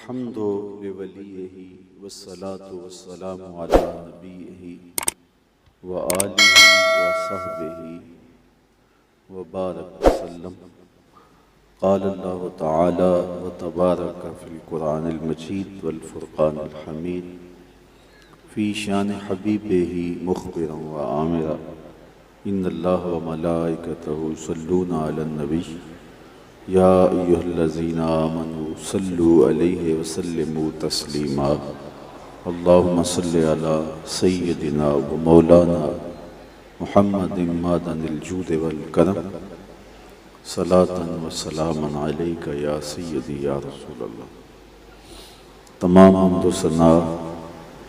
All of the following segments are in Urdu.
الحمد لوليه والصلاة والسلام على نبيه وآله وصحبه وبارك وسلم. قال الله تعالى وتبارك في القرآن المجيد والفرقان الحميد في شان حبيبه مخبرا وآمرا إن الله وملائكته يصلون على النبي يا أيها الذين آمنوا صلوا عليه وسلموا تسليما. اللهم صل على سيدنا ومولانا محمد معدن الجود والكرم صلاة وسلاما عليك يا سيدي يا رسول اللہ. تمام حمد و ثنا،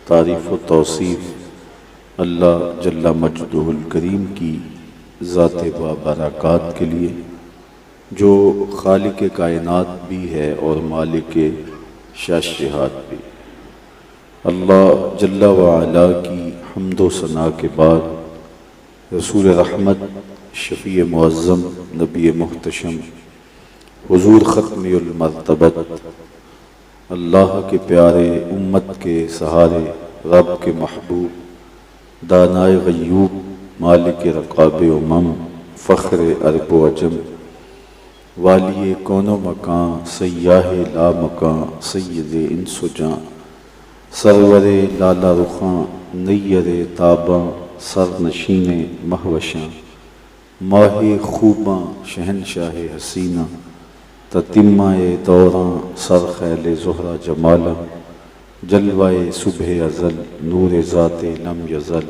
تعریف و توصیف اللہ جل مجدہ الکریم کی ذات و برکات کے لیے، جو خالق کائنات بھی ہے اور مالک شاشہات بھی. اللہ جل وعلا کی حمد و ثنا کے بعد رسول رحمت، شفیع معظم، نبی محتشم، حضور ختم المرتبت، اللہ کے پیارے، امت کے سہارے، رب کے محبوب، دانائے غیوب، مالک رقاب امم، فخر عرب و عجم، والی کون و مکان، سیاہ لا مکان، سید انس و جاں، سرور لالا رخاں، نیر تاباں، سرنشین مہوشاں، ماہ خوباں، شہنشاہ حسینہ، تتمہ دوراں، سرخیل زہرہ جمالا، جلوہ صبح ازل، نور ذات لم یزل،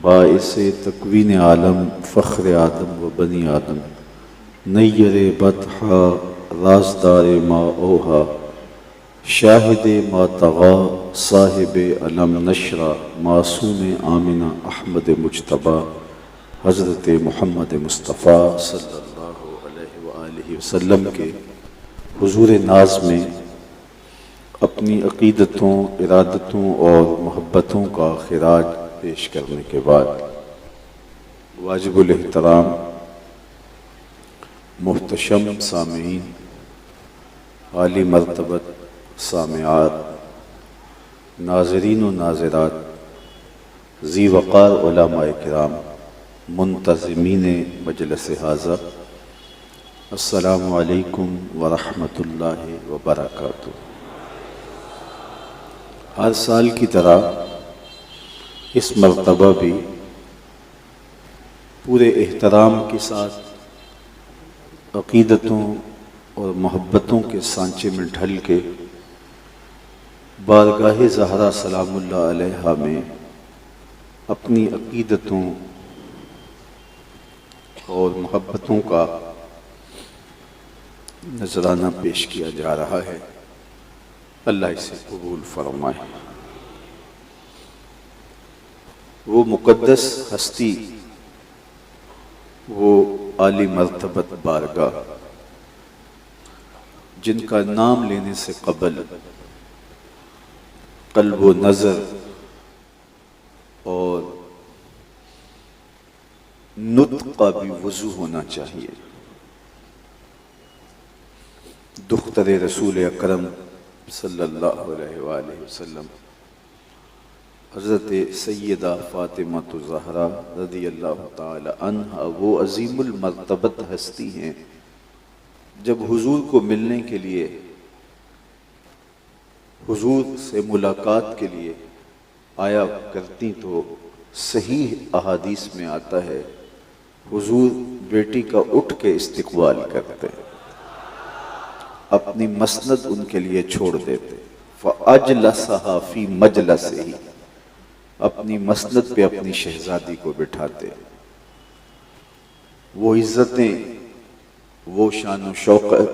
باعث تکوین عالم، فخر آدم و بنی آدم، نیر بطحا، رازدار ما اوہا، شاہد ما طغا، صاحب علم نشرہ، معصوم آمنہ احمد مجتبی، حضرت محمد مصطفیٰ صلی اللہ علیہ وآلہ وسلم کے حضور ناز میں اپنی عقیدتوں، ارادتوں اور محبتوں کا خراج پیش کرنے کے بعد، واجب الاحترام محتشم سامعین، عالی مرتبت سامعات، ناظرین و ناظرات، ذی وقار علماء کرام، منتظمین مجلس ھذا، السلام علیکم ورحمۃ اللہ وبرکاتہ. ہر سال کی طرح اس مرتبہ بھی پورے احترام کے ساتھ عقیدتوں اور محبتوں کے سانچے میں ڈھل کے بارگاہ زہرا سلام اللہ علیہا میں اپنی عقیدتوں اور محبتوں کا نذرانہ پیش کیا جا رہا ہے. اللہ اسے قبول فرمائے. وہ مقدس ہستی، وہ عالی مرتبت بارگاہ، جن کا نام لینے سے قبل قلب و نظر اور نطق کا بھی وضو ہونا چاہیے. دختر رسول اکرم صلی اللہ علیہ وآلہ وسلم، حضرت سیدہ فاطمہ الزہرا رضی اللہ تعالی عنہا، وہ عظیم المرتبت ہستی ہیں. جب حضور کو ملنے کے لیے، حضور سے ملاقات کے لیے آیا کرتی تو صحیح احادیث میں آتا ہے حضور بیٹی کا اٹھ کے استقبال کرتے، اپنی مسند ان کے لیے چھوڑ دیتے. فَأَجْلَسَهَا فِي مَجْلَسِهِ، اپنی مسند پہ اپنی شہزادی کو بٹھاتے. وہ عزتیں، وہ شان و شوکت،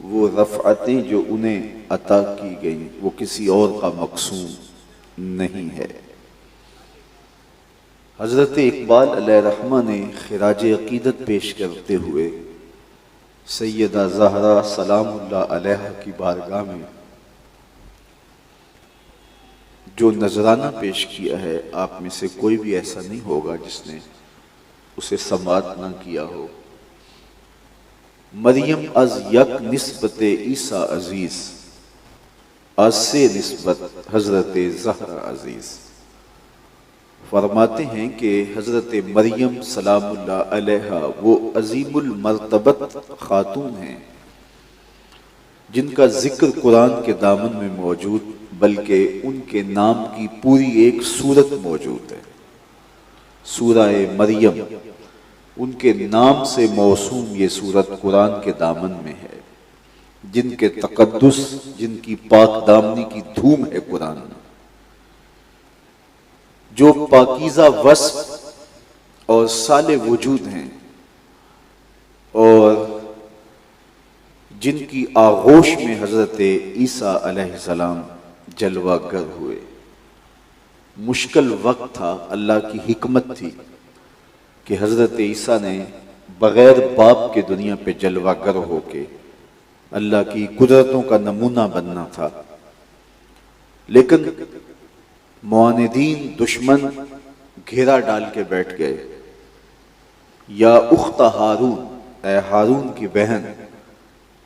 وہ رفعتیں جو انہیں عطا کی گئیں، وہ کسی اور کا مقصود نہیں ہے. حضرت اقبال علیہ رحمہ نے خراج عقیدت پیش کرتے ہوئے سیدہ زہرا سلام اللہ علیہا کی بارگاہ میں جو نذرانہ پیش کیا ہے، آپ میں سے کوئی بھی ایسا نہیں ہوگا جس نے اسے سماعت نہ کیا ہو. مریم از یک نسبت عیسیٰ عزیز، آج سے نسبت حضرت زہرا عزیز۔ فرماتے ہیں کہ حضرت مریم سلام اللہ علیہا وہ عظیم المرتبت خاتون ہیں جن کا ذکر قرآن کے دامن میں موجود، بلکہ ان کے نام کی پوری ایک سورت موجود ہے۔ سورہ مریم ان کے نام سے موسوم یہ سورت قرآن کے دامن میں ہے، جن کے تقدس، جن کی پاک دامنی کی دھوم ہے قرآن میں، جو پاکیزہ وصف اور صالح وجود ہیں، اور جن کی آغوش میں حضرت عیسیٰ علیہ السلام جلوہ گر ہوئے۔ مشکل وقت تھا، اللہ کی حکمت تھی کہ حضرت عیسیٰ نے بغیر باپ کے دنیا پہ جلوہ گر ہو کے اللہ کی قدرتوں کا نمونہ بننا تھا، لیکن معاندین دشمن گھیرا ڈال کے بیٹھ گئے۔ یا اخت ہارون، اے ہارون کی بہن،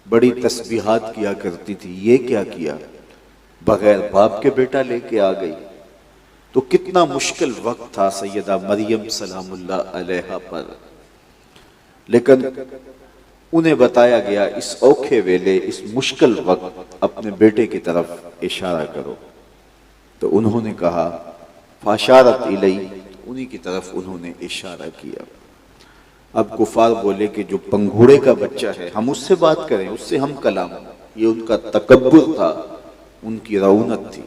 بڑی تسبیحات کیا کرتی تھی، یہ کیا کیا؟ بغیر باپ کے بیٹا لے کے آ گئی۔ تو کتنا مشکل وقت تھا سیدہ مریم سلام اللہ علیہا پر، لیکن انہیں بتایا گیا اس اوکھے ویلے، اس مشکل وقت اپنے بیٹے کی طرف اشارہ کرو۔ تو انہوں نے کہا فاشارت الی، انہی کی طرف انہوں نے اشارہ کیا۔ اب کفار بولے کہ جو پنگھوڑے کا بچہ ہے ہم اس سے بات کریں، اس سے ہم کلام، یہ ان کا تکبر تھا، ان کی رعونت تھی۔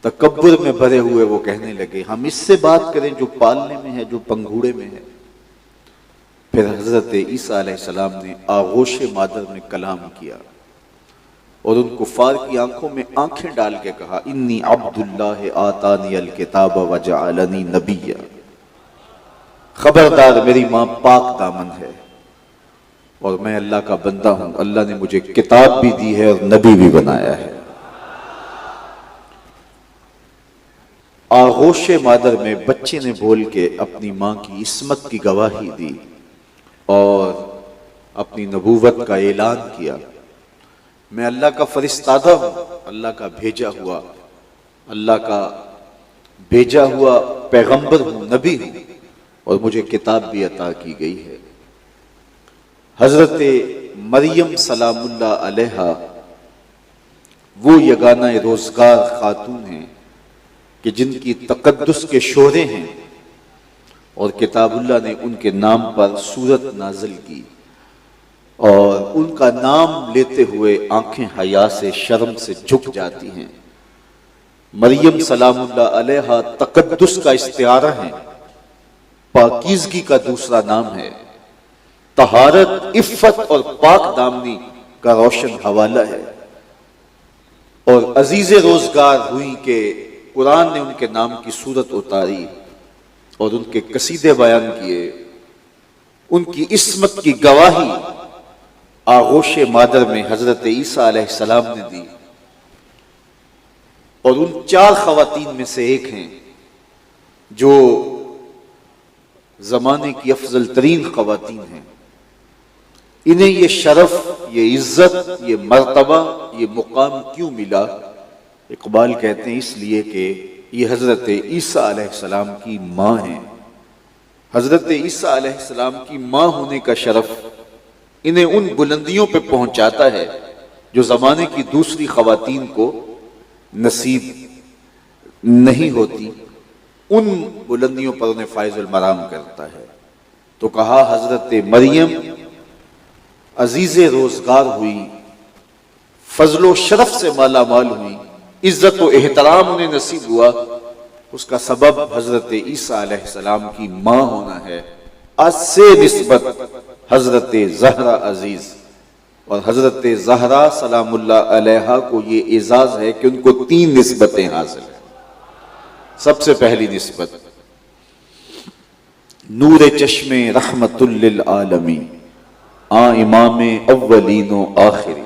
تکبر میں بھرے ہوئے وہ کہنے لگے ہم اس سے بات کریں جو پالنے میں ہے، جو پنگھوڑے میں ہے۔ پھر حضرت عیسیٰ علیہ السلام نے آغوش مادر میں کلام کیا اور ان کفار کی آنکھوں میں آنکھیں ڈال کے کہا انی عبد اللہ آتانی الکتاب وجعلنی نبیا، خبردار میری ماں پاک دامن ہے اور میں اللہ کا بندہ ہوں، اللہ نے مجھے کتاب بھی دی ہے اور نبی بھی بنایا ہے۔ آغوش مادر میں بچے نے بول کے اپنی ماں کی عصمت کی گواہی دی اور اپنی نبوت کا اعلان کیا۔ میں اللہ کا فرستادہ ہوں، اللہ کا بھیجا ہوا، اللہ کا بھیجا ہوا پیغمبر ہوں، نبی ہوں، اور مجھے کتاب بھی عطا کی گئی ہے۔ حضرت مریم سلام اللہ علیہا وہ یگانہ روزگار خاتون ہیں کہ جن کی تقدس کے شعرے ہیں، اور کتاب اللہ نے ان کے نام پر سورت نازل کی، اور ان کا نام لیتے ہوئے آنکھیں حیا سے، شرم سے جھک جاتی ہیں۔ مریم سلام اللہ علیہا تقدس کا استعارہ ہیں، پاکیزگی کا دوسرا نام ہے، طہارت، عفت اور پاک دامنی کا روشن حوالہ ہے، اور عزیز روزگار ہوئی کہ قرآن نے ان کے نام کی صورت اتاری اور ان کے قصیدے بیان کیے، ان کی عصمت کی گواہی آغوش مادر میں حضرت عیسیٰ علیہ السلام نے دی، اور ان 4 خواتین میں سے ایک ہیں جو زمانے کی افضل ترین خواتین ہیں۔ انہیں یہ شرف، یہ عزت، یہ مرتبہ، یہ مقام کیوں ملا؟ اقبال کہتے ہیں اس لیے کہ یہ حضرت عیسیٰ علیہ السلام کی ماں ہیں۔ حضرت عیسیٰ علیہ السلام کی ماں ہونے کا شرف انہیں ان بلندیوں پہ پہنچاتا ہے جو زمانے کی دوسری خواتین کو نصیب نہیں ہوتی، ان بلندیوں پر انہیں فائز المرام کرتا ہے۔ تو کہا حضرت مریم عزیز روزگار ہوئی، فضل و شرف سے مالا مال ہوئی، عزت و احترام انہیں نصیب ہوا، اس کا سبب حضرت عیسیٰ علیہ السلام کی ماں ہونا ہے۔ آج سے نسبت حضرت زہرا عزیز اور حضرت زہرا سلام اللہ علیہا کو یہ اعزاز ہے کہ ان کو 3 نسبتیں حاصل ہیں۔ سب سے پہلی نسبت نور چشم رحمت للعالمین، امام اولین و آخری،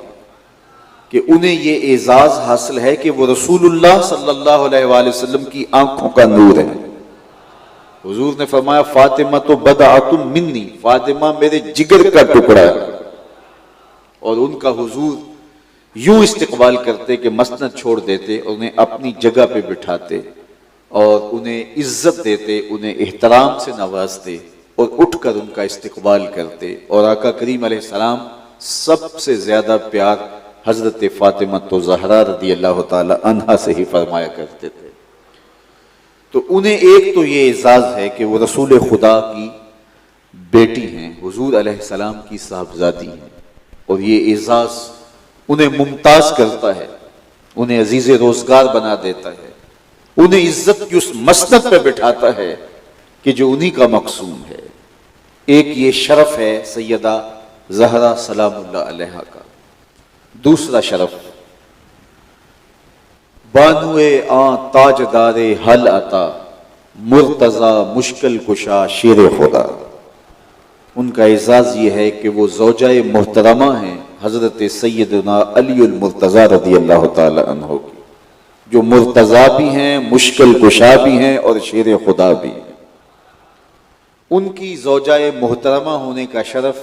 کہ انہیں یہ اعزاز حاصل ہے کہ وہ رسول اللہ صلی اللہ علیہ وآلہ وسلم کی آنکھوں کا نور ہے۔ حضور نے فرمایا فاطمہ تو بدعۃ منی، فاطمہ میرے جگر کا ٹکڑا ہے، اور ان کا حضور یوں استقبال کرتے کہ مسند چھوڑ دیتے، انہیں اپنی جگہ پہ بٹھاتے اور انہیں عزت دیتے، انہیں احترام سے نوازتے اور اٹھ کر ان کا استقبال کرتے۔ اور آقا کریم علیہ السلام سب سے زیادہ پیار حضرت فاطمہ زہرا رضی اللہ تعالی عنہا سے ہی فرمایا کرتے تھے۔ تو انہیں ایک تو یہ اعزاز ہے کہ وہ رسول خدا کی بیٹی ہیں، حضور علیہ السلام کی صاحبزادی ہیں، اور یہ اعزاز انہیں ممتاز کرتا ہے، انہیں عزیز روزگار بنا دیتا ہے، انہیں عزت کی اس مسند پہ بٹھاتا ہے کہ جو انہی کا مقصوم ہے۔ ایک یہ شرف ہے سیدہ زہرا سلام اللہ علیہا کا۔ دوسرا شرف بانوے آن تاجدار حل عطا، مرتضی مشکل کشا شیر خدا۔ ان کا اعزاز یہ ہے کہ وہ زوجہ محترمہ ہیں حضرت سیدنا علی المرتضی رضی اللہ تعالی عنہ کی، جو مرتضی بھی ہیں، مشکل کشا بھی ہیں اور شیر خدا بھی ہیں۔ ان کی زوجہ محترمہ ہونے کا شرف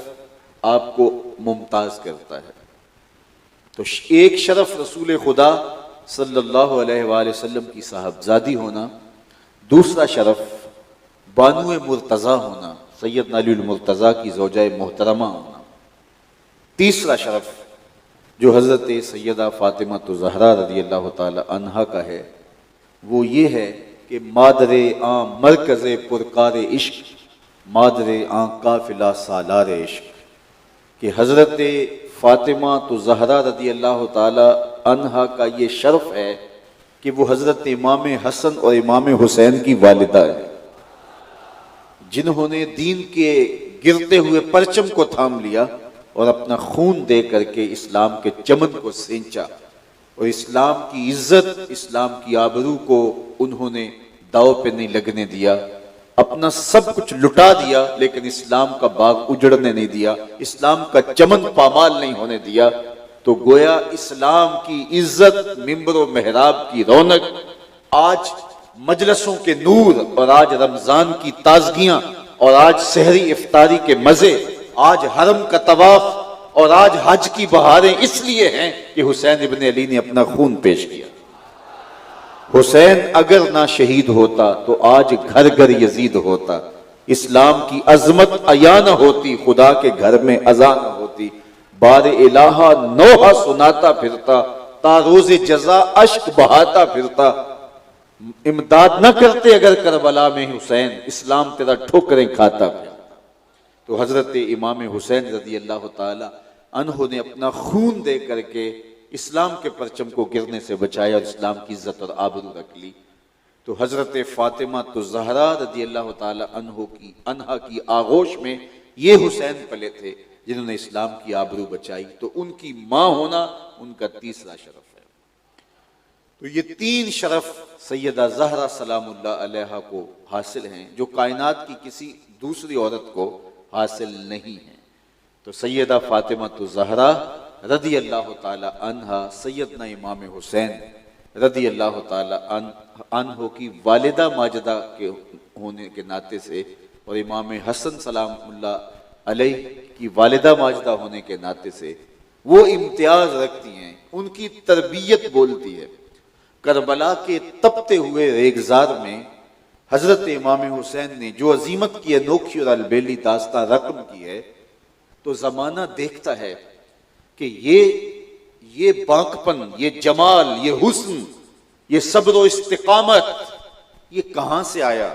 آپ کو ممتاز کرتا ہے۔ تو ایک شرف رسول خدا صلی اللہ علیہ وآلہ وسلم کی صاحبزادی ہونا، دوسرا شرف بانو مرتضی ہونا، سیدنا علی المرتضی کی زوجہ محترمہ ہونا، تیسرا شرف جو حضرت سیدہ فاطمہ زہرا رضی اللہ تعالی عنہا کا ہے، وہ یہ ہے کہ مادر آن مرکز پرکار عشق، مادر آن قافلہ سالار عشق، کہ حضرت فاطمہ زہرا رضی اللہ تعالی عنہا کا یہ شرف ہے کہ وہ حضرت امام حسن اور امام حسین کی والدہ ہے، جنہوں نے دین کے گرتے ہوئے پرچم کو تھام لیا اور اپنا خون دے کر کے اسلام کے چمن کو سینچا، اور اسلام کی عزت، اسلام کی آبرو کو انہوں نے داؤ پہ نہیں لگنے دیا، اپنا سب کچھ لٹا دیا، لیکن اسلام کا باغ اجڑنے نہیں دیا، اسلام کا چمن پامال نہیں ہونے دیا۔ تو گویا اسلام کی عزت، منبر و محراب کی رونق، آج مجلسوں کے نور، اور آج رمضان کی تازگیاں، اور آج سحری افطاری کے مزے، آج حرم کا طواف، اور آج حج کی بہاریں اس لیے ہیں کہ حسین ابن علی نے اپنا خون پیش کیا۔ حسین اگر نہ شہید ہوتا تو آج گھر گھر یزید ہوتا، اسلام کی عظمت عیاں نہ ہوتی، خدا کے گھر میں اذان نہ ہوتی، بار الہا نوحہ سناتا پھرتا، تا روز جزا اشک بہاتا پھرتا، امداد نہ کرتے اگر کربلا میں حسین، اسلام تیرا ٹھوکریں کھاتا پھرتا۔ تو حضرت امام حسین رضی اللہ تعالی عنہ نے اپنا خون دے کر کے اسلام کے پرچم کو گرنے سے بچایا اور اسلام کی عزت اور آبرو رکھ لی۔ تو حضرت فاطمہ زہرا رضی اللہ تعالی عنہا کی آغوش میں یہ حسین پلے تھے جنہوں نے اسلام کی آبرو بچائی، تو ان کی ماں ہونا ان کا تیسرا شرف ہے۔ تو یہ تین شرف سیدہ زہرا سلام اللہ علیہا کو حاصل ہیں، جو کائنات کی کسی دوسری عورت کو حاصل نہیں ہیں۔ تو سیدہ فاطمہ زہرا رضی اللہ تعالی عنہا سیدنا امام حسین رضی اللہ تعالی عنہ کی والدہ ماجدہ کے ہونے کے ناطے سے، اور امام حسن سلام اللہ علیہ کی والدہ ماجدہ ہونے کے ناطے سے وہ امتیاز رکھتی ہیں، ان کی تربیت بولتی ہے۔ کربلا کے تپتے ہوئے ریگزار میں حضرت امام حسین نے جو عظیمت کی انوکھی اور البیلی داستان رقم کی ہے، تو زمانہ دیکھتا ہے کہ یہ باقپن، یہ جمال، یہ حسن، یہ صبر و استقامت، یہ کہاں سے آیا؟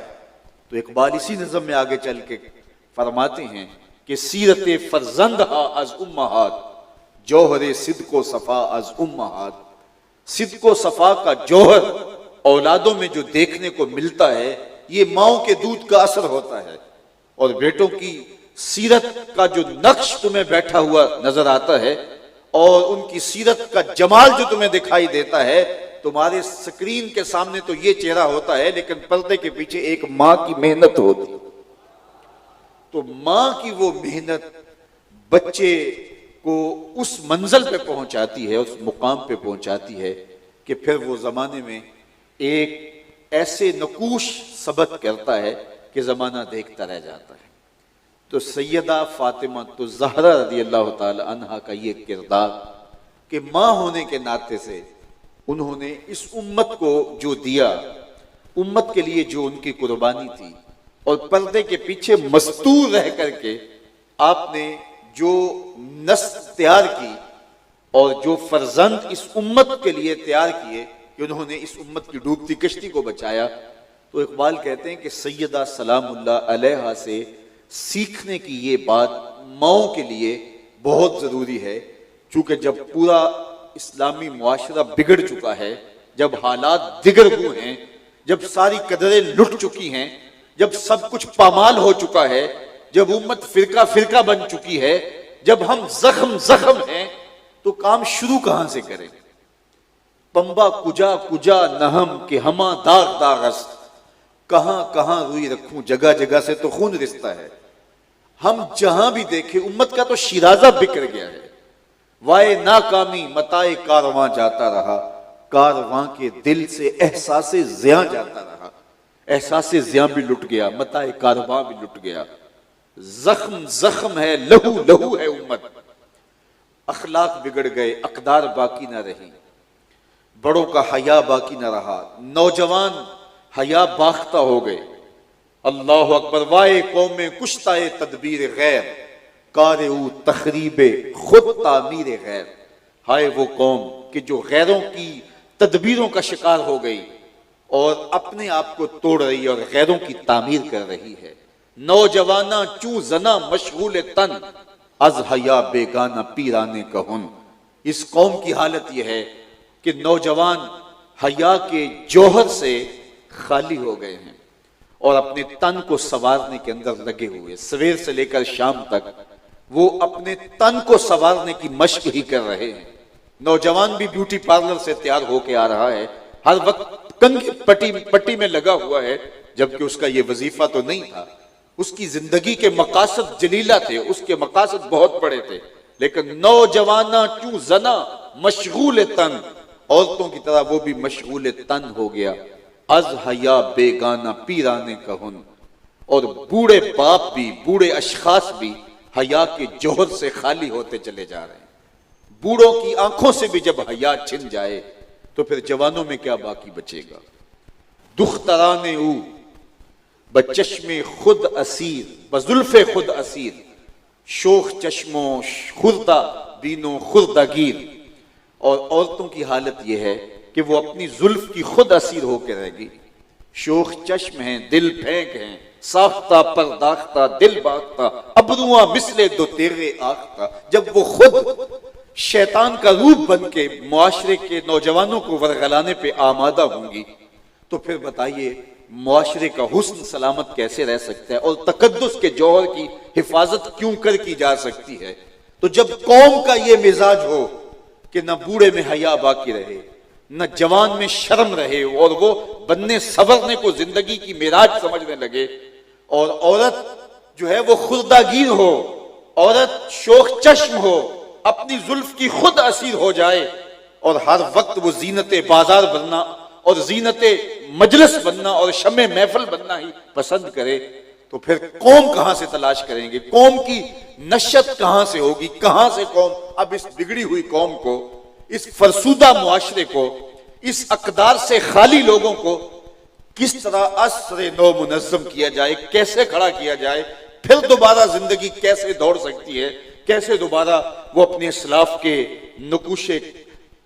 تو اقبال اسی نظم میں آگے چل کے فرماتے ہیں کہ سیرت فرزند ہا از امہات، جوہر صدق و صفا از امہات۔ صدق و صفا کا جوہر اولادوں میں جو دیکھنے کو ملتا ہے، یہ ماؤں کے دودھ کا اثر ہوتا ہے، اور بیٹوں کی سیرت کا جو نقش تمہیں بیٹھا ہوا نظر آتا ہے، اور ان کی سیرت کا جمال جو تمہیں دکھائی دیتا ہے، تمہارے سکرین کے سامنے تو یہ چہرہ ہوتا ہے، لیکن پردے کے پیچھے ایک ماں کی محنت ہوتی ہے۔ تو ماں کی وہ محنت بچے کو اس منزل پہ پہنچاتی ہے، اس مقام پہ پہنچاتی ہے کہ پھر وہ زمانے میں ایک ایسے نقوش ثبت کرتا ہے کہ زمانہ دیکھتا رہ جاتا ہے۔ تو سیدہ فاطمہ زہرا رضی اللہ تعالی عنہا کا یہ کردار کہ ماں ہونے کے ناطے سے انہوں نے اس امت کو جو دیا، امت کے لیے جو ان کی قربانی تھی، اور پردے کے پیچھے مستور رہ کر کے آپ نے جو نسل تیار کی اور جو فرزند اس امت کے لیے تیار کیے کہ انہوں نے اس امت کی ڈوبتی کشتی کو بچایا، تو اقبال کہتے ہیں کہ سیدہ سلام اللہ علیہا سے سیکھنے کی یہ بات ماؤں کے لیے بہت ضروری ہے، چونکہ جب پورا اسلامی معاشرہ بگڑ چکا ہے، جب حالات دگر ہوئے ہیں، جب ساری قدریں لٹ چکی ہیں، جب سب کچھ پامال ہو چکا ہے، جب امت فرقہ فرقہ بن چکی ہے، جب ہم زخم زخم ہیں، تو کام شروع کہاں سے کریں؟ پمبا کجا کجا نہم کہ ہما داغ داغ است، کہاں کہاں روئی رکھوں، جگہ جگہ سے تو خون رستا ہے۔ ہم جہاں بھی دیکھیں امت کا تو شیرازہ بکھر گیا ہے۔ وائے ناکامی متائے کارواں جاتا رہا، کارواں کے دل سے احساس زیاں جاتا رہا، احساس زیاں بھی لٹ گیا، متائے کارواں بھی لٹ گیا۔ زخم زخم ہے، لہو لہو ہے امت، اخلاق بگڑ گئے، اقدار باقی نہ رہی، بڑوں کا حیا باقی نہ رہا، نوجوان حیا باختہ ہو گئے۔ اللہ اکبر، وائے قوم کشتہ تدبیر غیر، کار او تخریب خود تعمیر غیر۔ ہائے وہ قوم کہ جو غیروں کی تدبیروں کا شکار ہو گئی اور اپنے آپ کو توڑ رہی اور غیروں کی تعمیر کر رہی ہے۔ نوجوانہ چوں زنا مشغول تن، از حیا بیگانہ پیرانے کہن۔ اس قوم کی حالت یہ ہے کہ نوجوان حیا کے جوہر سے خالی ہو گئے ہیں اور اپنے تن کو سنوارنے کے اندر لگے ہوئے، سویر سے لے کر شام تک وہ اپنے تن کو سنوارنے کی مشق ہی کر رہے ہیں۔ نوجوان بھی بیوٹی پارلر سے تیار ہو کے آ رہا ہے، ہر وقت کنگھی پٹی میں لگا ہوا ہے، جبکہ اس کا یہ وظیفہ تو نہیں تھا۔ اس کی زندگی کے مقاصد جلیلہ تھے، اس کے مقاصد بہت بڑے تھے، لیکن نوجوانہ چوں زنا مشغول تن، عورتوں کی طرح وہ بھی مشغول تن ہو گیا۔ از حیا بیگانہ پیرانے کہن، اور بوڑھے باپ بھی، بوڑھے اشخاص بھی حیا کے جوہر سے خالی ہوتے چلے جا رہے ہیں۔ بوڑھوں کی آنکھوں سے بھی جب حیا چھن جائے تو پھر جوانوں میں کیا باقی بچے گا؟ دختران او بچشم خود اسیر، بزلف خود اسیر، شوخ چشموں خردہ بینوں خردہ گیر۔ اور عورتوں کی حالت یہ ہے کہ وہ اپنی زلف کی خود اسیر ہو کے رہ گئی، شوخ چشم ہیں، دل پھینک ہیں، ساختہ پرداختہ دل باختہ، ابروواں مثل دو تیغے آختہ۔ جب وہ خود شیطان کا روپ بن کے معاشرے کے نوجوانوں کو ورغلانے پہ آمادہ ہوں گی تو پھر بتائیے معاشرے کا حسن سلامت کیسے رہ سکتا ہے اور تقدس کے جوہر کی حفاظت کیوں کی جا سکتی ہے؟ تو جب قوم کا یہ مزاج ہو کہ نہ بوڑھے میں حیا باقی رہے، نہ جوان میں شرم رہے، اور وہ بننے سنورنے کو زندگی کی معراج سمجھنے لگے، اور عورت جو ہے وہ خردہ گیر ہو، عورت شوخ چشم ہو، اپنی زلف کی خود اسیر ہو جائے، اور ہر وقت وہ زینت بازار بننا اور زینت مجلس بننا اور شمع محفل بننا ہی پسند کرے، تو پھر قوم کہاں سے تلاش کریں گے؟ قوم کی نشت کہاں سے ہوگی؟ کہاں سے قوم اب اس بگڑی ہوئی قوم کو، اس فرسودہ معاشرے کو، اس اقدار سے خالی لوگوں کو کس طرح عصر نو منظم کیا جائے، کیسے کھڑا کیا جائے، پھر دوبارہ زندگی کیسے دوڑ سکتی ہے، کیسے دوبارہ وہ اپنے اسلاف کے نقوش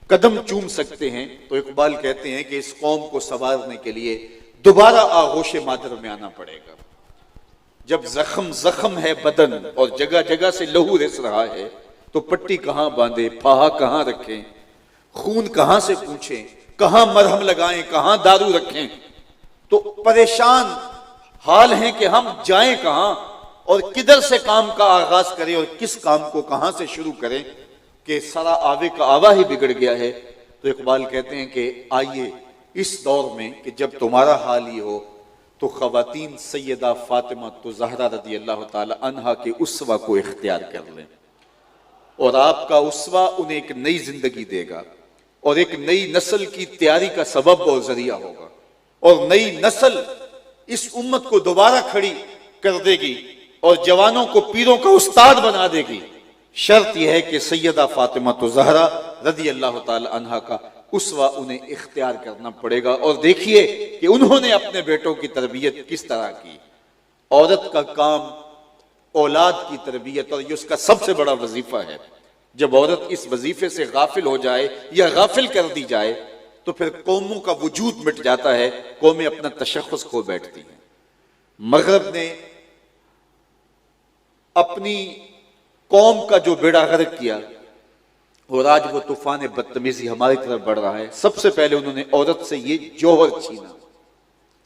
قدم چوم سکتے ہیں؟ تو اقبال کہتے ہیں کہ اس قوم کو سنوارنے کے لیے دوبارہ آغوش مادر میں آنا پڑے گا۔ جب زخم زخم ہے بدن اور جگہ جگہ سے لہو رس رہا ہے تو پٹی کہاں باندھے، پھاہا کہاں رکھیں، خون کہاں سے پوچھیں، کہاں مرہم لگائیں، کہاں دارو رکھیں؟ تو پریشان حال ہیں کہ ہم جائیں کہاں اور کدھر سے کام کا آغاز کریں اور کس کام کو کہاں سے شروع کریں کہ سارا آوے کا آوا ہی بگڑ گیا ہے۔ تو اقبال کہتے ہیں کہ آئیے اس دور میں کہ جب تمہارا حال یہ ہو تو خواتین سیدہ فاطمہ زہرا رضی اللہ تعالی عنہا کے اسوہ کو اختیار کر لیں، اور آپ کا اسوہ انہیں ایک نئی زندگی دے گا اور ایک نئی نسل کی تیاری کا سبب اور ذریعہ ہوگا، اور نئی نسل اس امت کو دوبارہ کھڑی کر دے گی اور جوانوں کو پیروں کا استاد بنا دے گی۔ شرط یہ ہے کہ سیدہ فاطمہ زہرا رضی اللہ تعالی عنہا کا اسوہ انہیں اختیار کرنا پڑے گا۔ اور دیکھیے کہ انہوں نے اپنے بیٹوں کی تربیت کس طرح کی۔ عورت کا کام اولاد کی تربیت، اور یہ اس کا سب سے بڑا وظیفہ ہے۔ جب عورت اس وظیفے سے غافل ہو جائے یا غافل کر دی جائے تو پھر قوموں کا وجود مٹ جاتا ہے، قومیں اپنا تشخص کھو بیٹھتی ہیں۔ مغرب نے اپنی قوم کا جو بیڑا غرق کیا، اور آج وہ طوفان بدتمیزی ہماری طرف بڑھ رہا ہے، سب سے پہلے انہوں نے عورت سے یہ جوہر چھینا،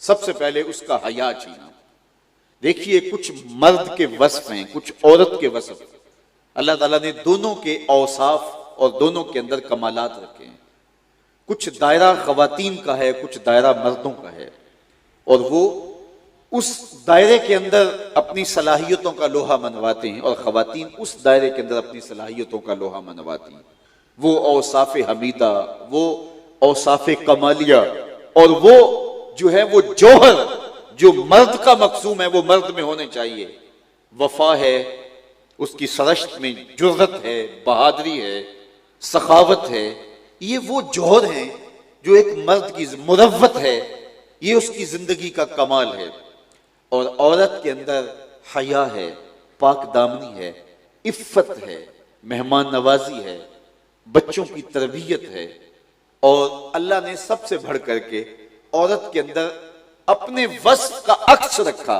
سب سے پہلے اس کا حیا چھینا۔ دیکھیے کچھ مرد کے وصف ہیں، کچھ عورت کے وصف ہیں۔ اللہ تعالیٰ نے دونوں کے اوصاف اور دونوں کے اندر کمالات رکھے ہیں۔ کچھ دائرہ خواتین کا ہے، کچھ دائرہ مردوں کا ہے، اور وہ اس دائرے کے اندر اپنی صلاحیتوں کا لوہا منواتے ہیں، اور خواتین اس دائرے کے اندر اپنی صلاحیتوں کا لوہا منواتی ہیں۔ وہ اوصاف حمیدہ، وہ اوصاف کمالیہ، اور وہ جو ہے وہ جوہر جو مرد کا مقصوم ہے وہ مرد میں ہونے چاہیے۔ وفا ہے، اس کی سرشت میں جرأت ہے، بہادری ہے، سخاوت ہے، یہ وہ جوہر ہیں جو ایک مرد کی مروت ہے، یہ اس کی زندگی کا کمال ہے۔ اور عورت کے اندر حیا ہے، پاک دامنی ہے، عفت ہے، مہمان نوازی ہے، بچوں کی تربیت ہے، اور اللہ نے سب سے بڑھ کر کے عورت کے اندر اپنے وصف کا عکس رکھا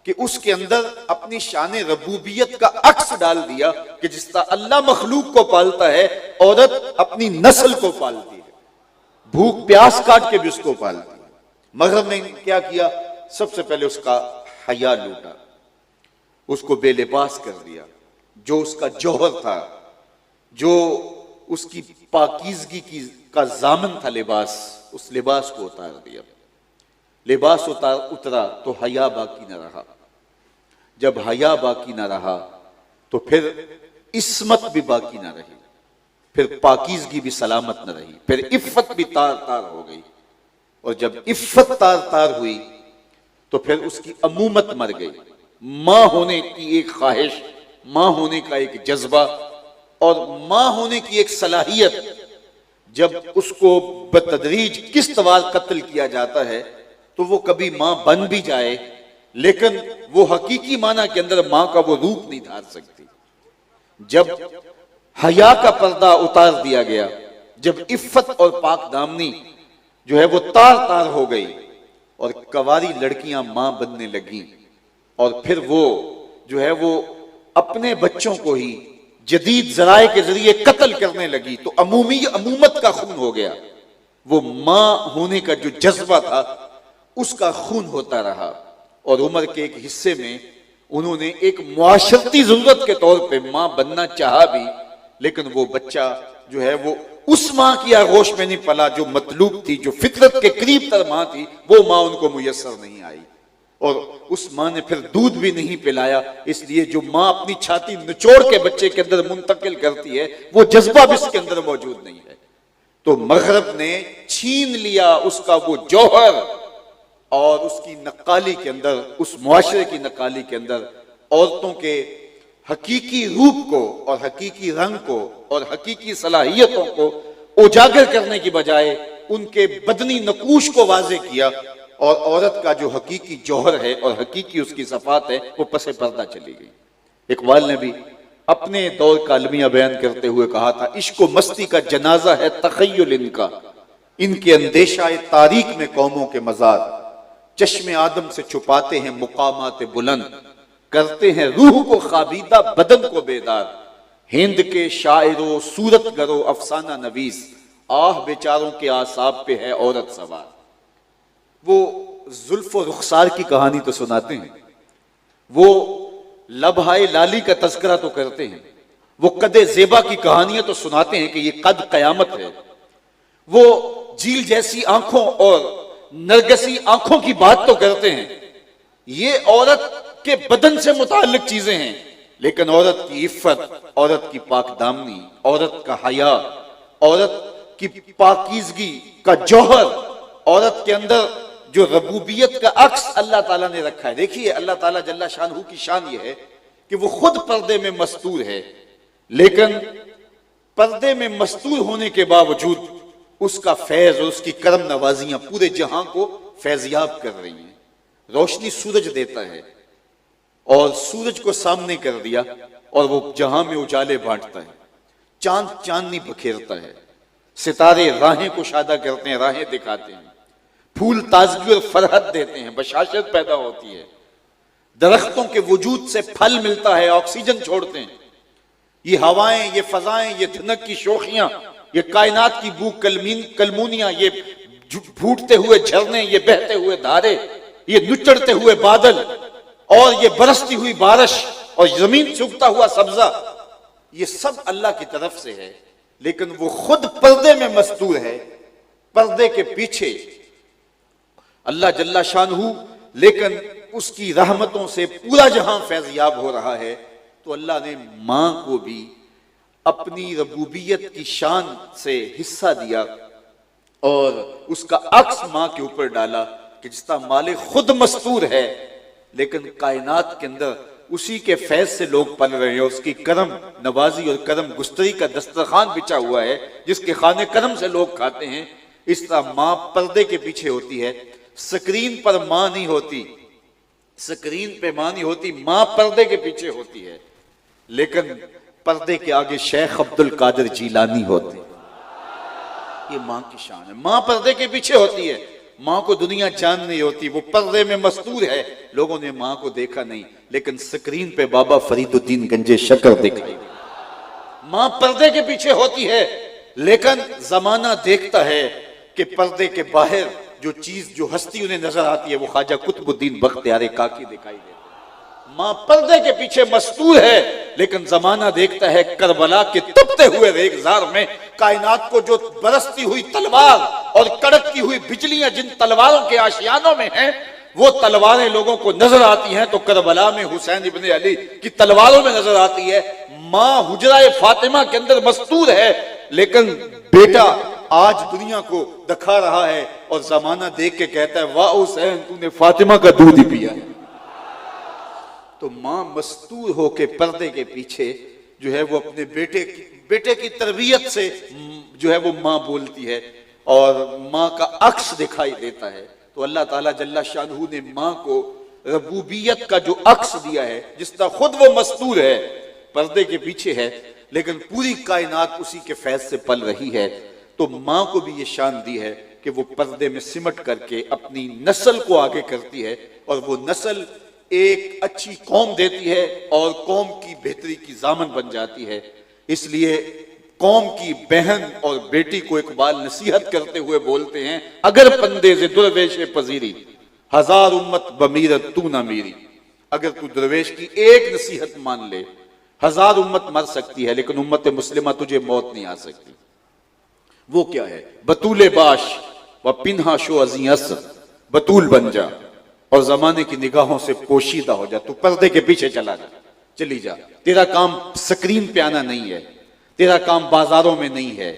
کہ اس کے اندر اپنی شان ربوبیت کا عکس ڈال دیا کہ جس طرح اللہ مخلوق کو پالتا ہے، عورت اپنی نسل کو پالتی ہے، بھوک پیاس کاٹ کے بھی اس کو پالتی ہے۔ مغرب نے کیا کیا؟ سب سے پہلے اس کا حیا لوٹا، اس کو بے لباس کر دیا، جو اس کا جوہر تھا، جو اس کی پاکیزگی کا ضامن تھا لباس، اس لباس کو اتار دیا۔ لباس اترا تو حیا باقی نہ رہا، جب حیا باقی نہ رہا تو پھر عصمت بھی باقی نہ رہی، پھر پاکیزگی بھی سلامت نہ رہی، پھر عفت بھی تار تار ہو گئی، اور جب عفت تار تار ہوئی تو پھر اس کی امومت مر گئی۔ ماں ہونے کی ایک خواہش، ماں ہونے کا ایک جذبہ، اور ماں ہونے کی ایک صلاحیت جب اس کو بتدریج قسطوار قتل کیا جاتا ہے تو وہ کبھی ماں بن بھی جائے لیکن وہ حقیقی معنی کے اندر ماں کا وہ روپ نہیں دھار سکتی۔ جب حیا کا پردہ اتار دیا گیا، جب عفت اور پاک دامنی جو ہے وہ تار تار ہو گئی اور کواری لڑکیاں ماں بننے لگیں، اور پھر وہ جو ہے وہ اپنے بچوں کو ہی جدید ذرائع کے ذریعے قتل کرنے لگی تو امومت کا خون ہو گیا۔ وہ ماں ہونے کا جو جذبہ تھا اس کا خون ہوتا رہا، اور عمر کے ایک حصے میں انہوں نے ایک معاشرتی ضرورت کے طور پہ ماں بننا چاہا بھی، لیکن وہ بچہ جو ہے وہ اس ماں کی آغوش میں نہیں پلا جو مطلوب تھی، جو فطرت کے قریب تر ماں تھی، وہ ماں ان کو میسر نہیں آئی، اور اس ماں نے پھر دودھ بھی نہیں پلایا۔ اس لیے جو ماں اپنی چھاتی نچوڑ کے بچے کے اندر منتقل کرتی ہے وہ جذبہ بھی اس کے اندر موجود نہیں ہے۔ تو مغرب نے چھین لیا اس کا وہ جوہر، اور اس کی نقالی کے اندر، اس معاشرے کی نقالی کے اندر عورتوں کے حقیقی روپ کو اور حقیقی رنگ کو اور حقیقی صلاحیتوں کو اجاگر کرنے کی بجائے ان کے بدنی نقوش کو واضح کیا، اور عورت کا جو حقیقی جوہر ہے اور حقیقی اس کی صفات ہے وہ پس پردہ چلی گئی۔ اقبال نے بھی اپنے دور کا المیہ بیان کرتے ہوئے کہا تھا، عشق و مستی کا جنازہ ہے تخیل ان کا، ان کے اندیشہ تاریک میں قوموں کے مزار، چشم آدم سے چھپاتے ہیں مقامات بلند، کرتے ہیں روح کو خوابیدہ بدن کو بیدار، ہند کے شاعر و صورت گرو افسانہ نویس، آہ بیچاروں کے اعصاب پہ ہے عورت سوار۔ وہ زلف و رخسار کی کہانی تو سناتے ہیں، وہ لبہائے لالی کا تذکرہ تو کرتے ہیں، وہ قد زیبا کی کہانیاں تو سناتے ہیں کہ یہ قد قیامت ہے، وہ جھیل جیسی آنکھوں اور نرگسی آنکھوں کی بات تو کرتے ہیں، یہ عورت کے بدن سے متعلق چیزیں ہیں، لیکن عورت کی عفت، عورت کی پاک دامنی، عورت کا حیا، عورت کی پاکیزگی کا جوہر، عورت کے اندر جو ربوبیت کا عکس اللہ تعالیٰ نے رکھا ہے۔ دیکھیے اللہ تعالیٰ جل شانہ کی شان یہ ہے کہ وہ خود پردے میں مستور ہے، لیکن پردے میں مستور ہونے کے باوجود اس کا فیض اور اس کی کرم نوازیاں پورے جہاں کو فیضیاب کر رہی ہیں. روشنی سورج دیتا ہے اور سورج کو سامنے کر دیا اور وہ جہاں میں اجالے بانٹتا ہے. چاند چاندنی بکھیرتا ہے. ستارے راہیں کشادہ کرتے ہیں، راہیں دکھاتے ہیں. پھول تازگی اور فرحت دیتے ہیں، بشاشت پیدا ہوتی ہے. درختوں کے وجود سے پھل ملتا ہے، آکسیجن چھوڑتے ہیں. یہ ہوائیں، یہ فضائیں، یہ دھنک کی شوخیاں، یہ کائنات کی بو کلمونیاں، یہ پھوٹتے ہوئے جھرنے، یہ بہتے ہوئے دھارے، یہ نچڑتے ہوئے بادل اور یہ برستی ہوئی بارش اور زمین سے اگتا ہوا سبزہ، یہ سب اللہ کی طرف سے ہے. لیکن وہ خود پردے میں مستور ہے. پردے کے پیچھے اللہ جل شانہ، لیکن اس کی رحمتوں سے پورا جہاں فیضیاب ہو رہا ہے. تو اللہ نے ماں کو بھی اپنی ربوبیت کی شان سے حصہ دیا اور اس کا عکس ماں کے اوپر ڈالا کہ جس طرح مالک خود مستور ہے لیکن کائنات کے اندر اسی کے فیض سے لوگ پل رہے ہیں. اس کی کرم نوازی اور کرم گستری کا دسترخوان بچا ہوا ہے جس کے کھانے کرم سے لوگ کھاتے ہیں. اس طرح ماں پردے کے پیچھے ہوتی ہے. سکرین پر ماں نہیں ہوتی، سکرین پہ ماں نہیں ہوتی، ماں پردے کے پیچھے ہوتی ہے. لیکن پردے کے آگے شیخ عبد القادر جیلانی ہوتے ہیں. یہ ماں کی شان ہے. ماں پردے کے پیچھے ہوتی ہے. ماں کو دنیا جان نہیں ہوتی، وہ پردے میں مستور ہے. لوگوں نے ماں کو دیکھا نہیں، لیکن سکرین پہ بابا فرید الدین گنجے شکر دکھائی. ماں پردے کے پیچھے ہوتی ہے لیکن زمانہ دیکھتا ہے کہ پردے کے باہر جو چیز، جو ہستی انہیں نظر آتی ہے وہ خواجہ قطب الدین بختیار کاکی دکھائی دیتی ہے. ماں پردے کے پیچھے مستور ہے لیکن زمانہ دیکھتا ہے کربلا کے تپتے ہوئے ریگزار میں کائنات کو جو برستی ہوئی تلوار اور کڑکتی ہوئی بجلیاں جن تلواروں کے آشیانوں میں ہیں وہ تلواریں لوگوں کو نظر آتی ہیں تو کربلا میں حسین ابن علی کی تلواروں میں نظر آتی ہے. ماں حجرہ فاطمہ کے اندر مستور ہے لیکن بیٹا آج دنیا کو دکھا رہا ہے اور زمانہ دیکھ کے کہتا ہے واہ حسین تو نے فاطمہ کا دودھ ہی پیا ہے. تو ماں مستور ہو کے پردے کے پیچھے جو ہے وہ اپنے بیٹے کی تربیت سے جو ہے وہ ماں بولتی ہے اور ماں کا عکس دکھائی دیتا ہے. تو اللہ تعالیٰ جل شانہ نے ماں کو ربوبیت کا جو عکس دیا ہے، جس طرح خود وہ مستور ہے، پردے کے پیچھے ہے لیکن پوری کائنات اسی کے فیض سے پل رہی ہے. تو ماں کو بھی یہ شان دی ہے کہ وہ پردے میں سمٹ کر کے اپنی نسل کو آگے کرتی ہے اور وہ نسل ایک اچھی قوم دیتی ہے اور قوم کی بہتری کی ضامن بن جاتی ہے. اس لیے قوم کی بہن اور بیٹی کو اقبال نصیحت کرتے ہوئے بولتے ہیں اگر پندے سے درویش پذیری ہزار امت بمیرت تو نہ میری. اگر تو درویش کی ایک نصیحت مان لے ہزار امت مر سکتی ہے لیکن امت مسلمہ تجھے موت نہیں آ سکتی. وہ کیا ہے؟ بطول باش و پنہا شو ازیں اسر، بطول بن جا اور زمانے کی نگاہوں سے پوشیدہ ہو جا. تو پردے کے پیچھے چلی جا. تیرا کام سکرین پہ آنا نہیں ہے، تیرا کام بازاروں میں نہیں ہے،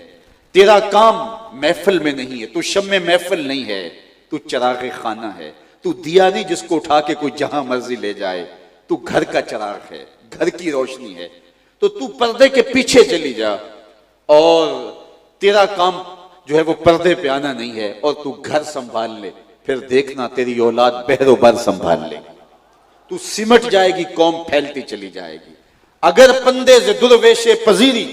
تیرا کام محفل میں نہیں ہے، تو شمع محفل نہیں ہے، تو چراغ خانہ ہے. تو دیا نہیں جس کو اٹھا کے کوئی جہاں مرضی لے جائے، تو گھر کا چراغ ہے، گھر کی روشنی ہے. تو پردے کے پیچھے چلی جا اور تیرا کام جو ہے وہ پردے پہ آنا نہیں ہے اور تو گھر سنبھال لے. پھر دیکھنا تیری اولاد بحر و بر سنبھال لے گی. تو سمٹ جائے گی، قوم پھیلتی چلی جائے گی. اگر پندے سے درویش پذیری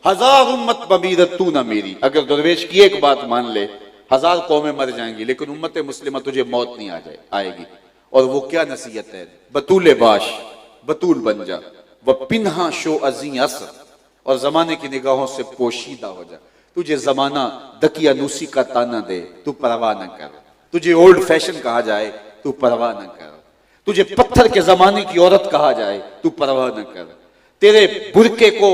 ہزار امت بمیرت تو نہ میری. اگر درویش کی ایک بات مان لے ہزار قومیں مر جائیں گی لیکن امت مسلمہ تجھے موت نہیں آئے گی. اور وہ کیا نصیحت ہے؟ بطول باش، بطول بن جا، وہ پنہا شو ازیں اسر، اور زمانے کی نگاہوں سے پوشیدہ ہو جا. تجھے زمانہ دقیانوسی کا تانا دے تو پرواہ نہ کر، تجھے اولڈ فیشن کہا جائے تو پرواہ نہ کر، تجھے پتھر کے زمانے کی عورت کہا جائے تو پرواہ نہ کر، تیرے برقعے کو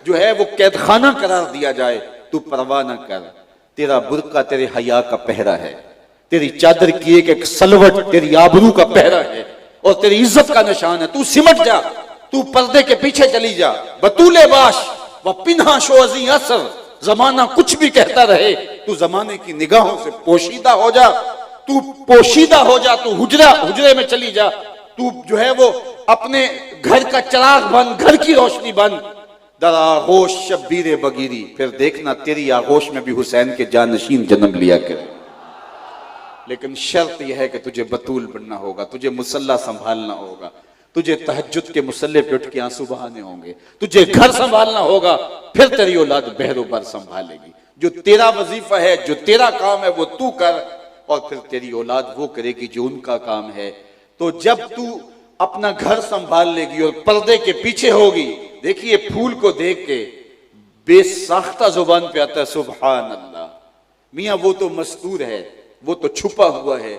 جو ہے وہ قید خانہ قرار دیا جائے تو پرواہ نہ کر. تیرا برقع تیرے حیا کا پہرا ہے، تیری چادر کی ایک سلوٹ تیری آبرو کا پہرا ہے اور تیری عزت کا نشان ہے. تو سمٹ جا، تو پردے کے پیچھے چلی جا. بطول باش و پنہا شو ازیں اسر، زمانہ کچھ بھی کہتا رہے تو زمانے کی نگاہوں سے پوشیدہ ہو جا. تو پوشیدہ ہو جا، تو حجرے میں چلی جا. تو جو ہے وہ اپنے گھر کا چراغ بن، گھر کی روشنی بن. در آغوش شبیر بگیری، پھر دیکھنا تیری آغوش میں بھی حسین کے جانشین جنم لیا کرے. لیکن شرط یہ ہے کہ تجھے بطول بننا ہوگا، تجھے مصلح سنبھالنا ہوگا، تجھے تہجد کے مصلے پہ اٹھ کے آنسو بہانے ہوں گے، تجھے گھر سنبھالنا ہوگا، پھر تیری اولاد بہر و بر سنبھالے گی. جو تیرا وظیفہ ہے، جو تیرا کام ہے وہ تو کر، اور پھر تیری اولاد وہ کرے گی جو ان کا کام ہے. تو جب تو اپنا گھر سنبھال لے گی اور پردے کے پیچھے ہوگی، دیکھیے پھول کو دیکھ کے بے ساختہ زبان پہ آتا ہے سبحان اللہ. میاں وہ تو مستور ہے، وہ تو چھپا ہوا ہے،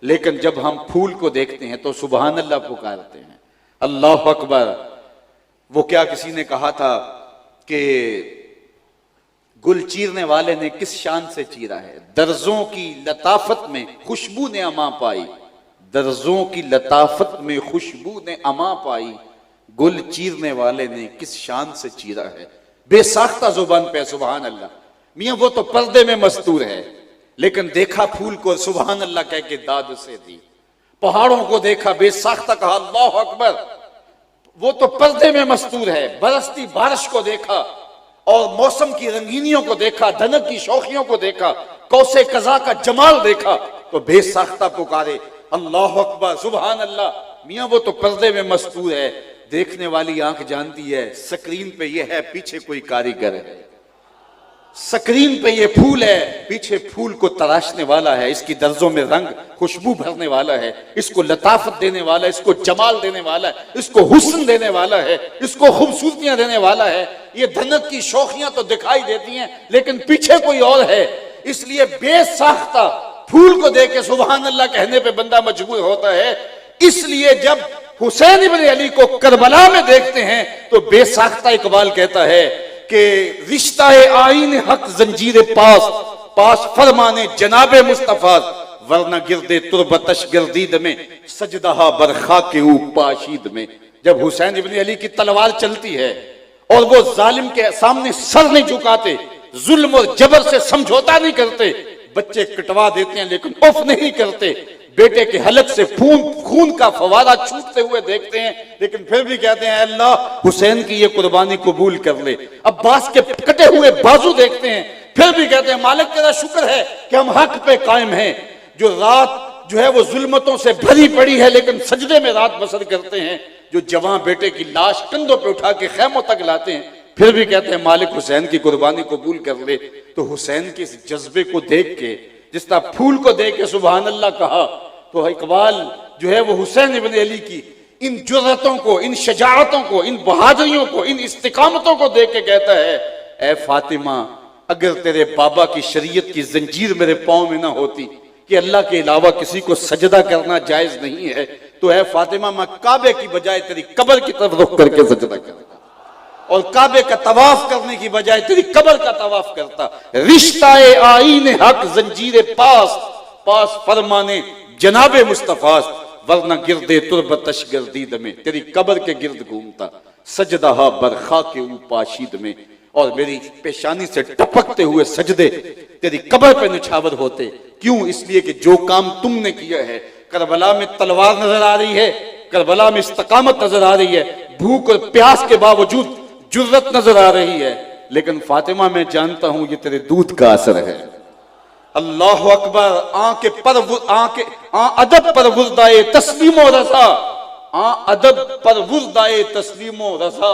لیکن جب ہم پھول کو دیکھتے ہیں تو سبحان اللہ پکارتے ہیں، اللہ اکبر. وہ کیا کسی نے کہا تھا کہ گل چیرنے والے نے کس شان سے چیرا ہے، درزوں کی لطافت میں خوشبو نے اما پائی، درزوں کی لطافت میں خوشبو نے اما پائی، گل چیرنے والے نے کس شان سے چیرا ہے. بے ساختہ زبان پہ سبحان اللہ. میاں وہ تو پردے میں مستور ہے، لیکن دیکھا پھول کو سبحان اللہ کہہ کے داد سے دی. پہاڑوں کو دیکھا بے ساختہ کہا اللہ اکبر. وہ تو پردے میں مستور ہے. برستی بارش کو دیکھا اور موسم کی رنگینیوں کو دیکھا، دھنک کی شوخیوں کو دیکھا، کوسے قضا کا جمال دیکھا تو بے ساختہ پکارے اللہ اکبر سبحان اللہ. میاں وہ تو پردے میں مستور ہے، دیکھنے والی آنکھ جانتی ہے سکرین پہ یہ ہے، پیچھے کوئی کاریگر ہے. سکرین پہ یہ پھول ہے، پیچھے پھول کو تراشنے والا ہے، اس کی درزوں میں رنگ خوشبو بھرنے والا ہے، اس کو لطافت دینے والا ہے، اس کو جمال دینے والا ہے، اس کو حسن دینے والا ہے، اس کو خوبصورتیاں دینے والا ہے. یہ دھنک کی شوخیاں تو دکھائی دیتی ہیں لیکن پیچھے کوئی اور ہے. اس لیے بے ساختہ پھول کو دیکھ کے سبحان اللہ کہنے پہ بندہ مجبور ہوتا ہے. اس لیے جب حسین ابن علی کو کربلا میں دیکھتے ہیں تو بے ساختہ اقبال کہتا ہے کہ رشتہ آئین حق زنجیر پاس، پاس فرمانے جناب مصطفیٰ، ورنہ گردے تربتش گردید میں سجدہ برخا کے پاشید میں. جب حسین ابن علی کی تلوار چلتی ہے اور وہ ظالم کے سامنے سر نہیں جھکاتے، ظلم اور جبر سے سمجھوتا نہیں کرتے، بچے کٹوا دیتے ہیں لیکن اف نہیں کرتے، بیٹے کے حلق سے خون کا فوارہ چھوٹتے ہوئے دیکھتے ہیں لیکن پھر بھی کہتے ہیں اللہ حسین کی یہ قربانی قبول کر لے. عباس کے کٹے ہوئے بازو دیکھتے ہیں پھر بھی کہتے ہیں مالک تیرا شکر ہے کہ ہم حق پہ قائم ہیں. جو رات جو ہے وہ ظلمتوں سے بھری پڑی ہے لیکن سجدے میں رات بسر کرتے ہیں، جو جوان بیٹے کی لاش کندھوں پہ اٹھا کے خیموں تک لاتے ہیں پھر بھی کہتے ہیں مالک حسین کی قربانی قبول کر لے. تو حسین کے اس جذبے کو دیکھ کے، جس طرح پھول کو دیکھ کے سبحان اللہ کہا، تو اقبال جو ہے وہ حسین ابن علی کی ان جرأتوں کو، ان شجاعتوں کو، ان بہادریوں کو، ان استقامتوں کو دیکھ کے کہتا ہے اے فاطمہ اگر تیرے بابا کی شریعت کی زنجیر میرے پاؤں میں نہ ہوتی کہ اللہ کے علاوہ کسی کو سجدہ کرنا جائز نہیں ہے تو اے فاطمہ میں کعبے کی بجائے تیری قبر کی طرف رخ کر کے سجدہ کرتا اور کعبے کا طواف کرنے کی بجائے تیری قبر کا طواف کرتا. رشتہ آئین حق زنجیر پاس، پاس فرمانے جناب مصطفیٰ، ورنہ گردے تربتش گردید میں تیری قبر کے گرد گھومتا، سجدہ برخا کے پاشید میں، اور میری پیشانی سے ٹپکتے ہوئے سجدے تیری قبر پہ نچھاور ہوتے. کیوں؟ اس لیے کہ جو کام تم نے کیا ہے. کربلا میں تلوار نظر آ رہی ہے، کربلا میں استقامت نظر آ رہی ہے، بھوک اور پیاس کے باوجود جرت نظر آ رہی ہے، لیکن فاطمہ میں جانتا ہوں یہ تیرے دودھ کا اثر ہے. اللہ اکبر. ادب پر وردائے تسلیم و رضا، ادب پر وردائے تسلیم و رضا،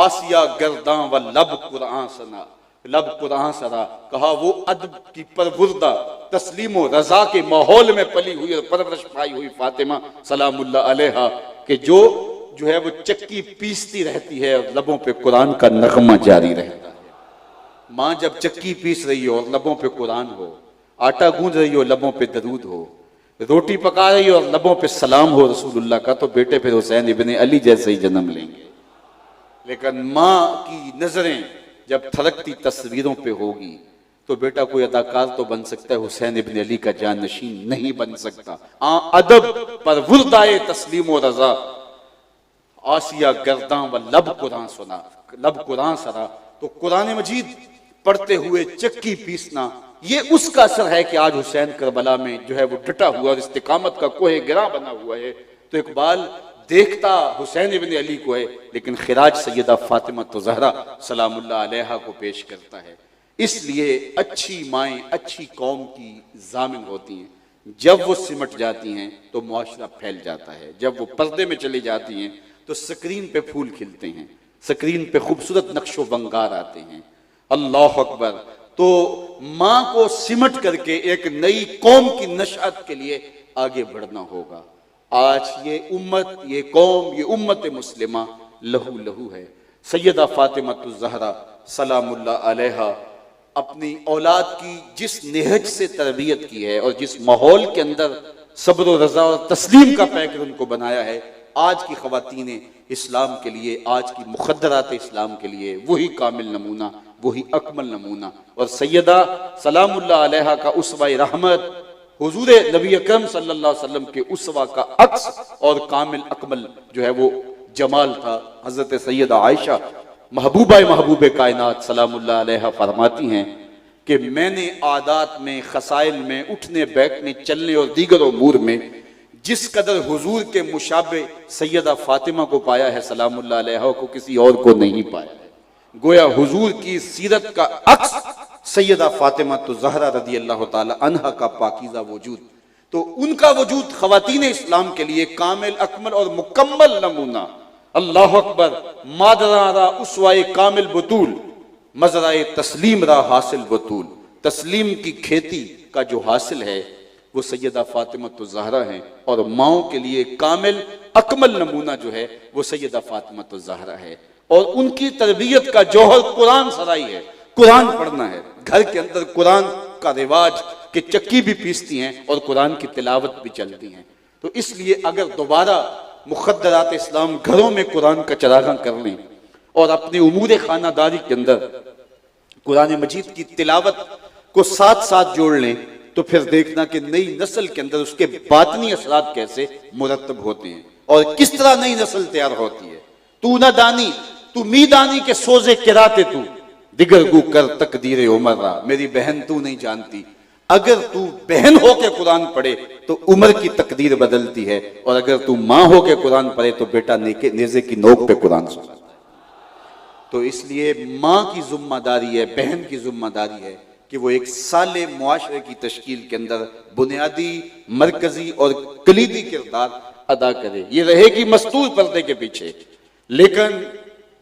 آسیہ گرداں و لب قرآن سنا، لب قرآن سرا. کہا وہ ادب کی پروردہ تسلیم و رضا کے ماحول میں پلی ہوئی اور پرورش پائی ہوئی فاطمہ سلام اللہ علیہا کہ جو ہے وہ چکی پیستی رہتی ہے اور لبوں پہ قرآن کا نغمہ جاری رہتا ہے. ماں جب چکی پیس رہی ہو اور لبوں پہ قرآن ہو، آٹا گوندھ رہی ہو لبوں پہ درود ہو، روٹی پکا رہی ہو اور لبوں پہ سلام ہو رسول اللہ کا، تو بیٹے پھر حسین ابن علی جیسے ہی جنم لیں گے. لیکن ماں کی نظریں جب تھرکتی تصویروں پہ ہوگی تو بیٹا کوئی اداکار تو بن سکتا ہے، حسین ابن علی کا جانشین نہیں بن سکتا. ادب پر وردائے تسلیم و رضا، آسیہ گرداں و لب قرآن سنا، لب قرآن سرا. تو قرآن مجید پڑھتے ہوئے چکی پیسنا، یہ اس کا اثر ہے کہ آج حسین کربلا میں جو ہے وہ ڈٹا ہوا اور استقامت کا کوہ گرا بنا ہوا ہے. تو اقبال دیکھتا حسین ابن علی کو ہے لیکن خراج سیدہ فاطمہ زہرا سلام اللہ علیہا کو پیش کرتا ہے۔ اس لیے اچھی مائیں اچھی قوم کی ضامن ہوتی ہیں، جب وہ سمٹ جاتی ہیں تو معاشرہ پھیل جاتا ہے، جب وہ پردے میں چلی جاتی ہیں تو سکرین پہ پھول کھلتے ہیں، سکرین پہ خوبصورت نقش و بنگار آتے ہیں۔ اللہ اکبر۔ تو ماں کو سمٹ کر کے ایک نئی قوم کی نشأت کے لیے آگے بڑھنا ہوگا۔ آج یہ امت، یہ قوم، یہ امت مسلمہ لہو لہو ہے۔ سیدہ فاطمہ الزہرا سلام اللہ علیہا اپنی اولاد کی جس نہج سے تربیت کی ہے اور جس ماحول کے اندر صبر و رضا اور تسلیم کا پیکر ان کو بنایا ہے، آج کی خواتین اسلام کے لیے، آج کی مخدرات اسلام کے لیے وہی کامل نمونہ، وہی اکمل نمونہ۔ اور سیدہ سلام اللہ علیہا کا اسوہ رحمت حضور نبی اکرم صلی اللہ علیہ وسلم کے اسوہ کا عکس اور کامل اکمل جو ہے وہ جمال تھا۔ حضرت سیدہ عائشہ محبوبہ محبوب کائنات سلام اللہ علیہ فرماتی ہیں کہ میں نے عادات میں، خصائل میں، اٹھنے بیٹھنے چلنے اور دیگر امور میں جس قدر حضور کے مشابہ سیدہ فاطمہ کو پایا ہے سلام اللہ علیہ کو کسی اور کو نہیں پایا ہے۔ گویا حضور کی سیرت کا عکس سیدہ فاطمہ الزہرا رضی اللہ تعالی عنہا کا پاکیزہ وجود، تو ان کا وجود خواتین اسلام کے لیے کامل اکمل اور مکمل نمونہ۔ اللہ اکبر۔ مادرہ را اسوہ کامل بطول، مزرعہ تسلیم را حاصل بطول۔ تسلیم کی کھیتی کا جو حاصل ہے وہ سیدہ فاطمہ الزہرا ہیں، اور ماؤں کے لیے کامل اکمل نمونہ جو ہے وہ سیدہ فاطمہ الزہرا ہے۔ اور ان کی تربیت کا جوہر قرآن سرائی ہے، قرآن پڑھنا ہے۔ گھر کے اندر قرآن کا رواج کہ چکی بھی پیستی ہیں اور قرآن کی تلاوت بھی چلتی ہیں۔ تو اس لیے اگر دوبارہ مخدرات اسلام گھروں میں قرآن کا چراغاں کر لیں اور اپنے امور خانہ داری کے اندر قرآن مجید کی تلاوت کو ساتھ ساتھ جوڑ لیں تو پھر دیکھنا کہ نئی نسل کے اندر اس کے باطنی اثرات کیسے مرتب ہوتے ہیں اور کس طرح نئی نسل تیار ہوتی ہے۔ تو نہ دانی تو می دانی کے سوزے کراتے تو دیگر گو کر تقدیر عمر را۔ میری بہن تو نہیں جانتی، اگر تو بہن ہو کے قرآن پڑھے تو عمر کی تقدیر بدلتی ہے، اور اگر تو ماں ہو کے قرآن پڑھے تو بیٹا نیزے کی نوک پہ قرآن سناتا ہے۔ تو اس لیے ماں کی ذمہ داری ہے، بہن کی ذمہ داری ہے کہ وہ ایک صالح معاشرے کی تشکیل کے اندر بنیادی، مرکزی اور کلیدی کردار ادا کرے۔ یہ رہے گی مستور پردے کے پیچھے، لیکن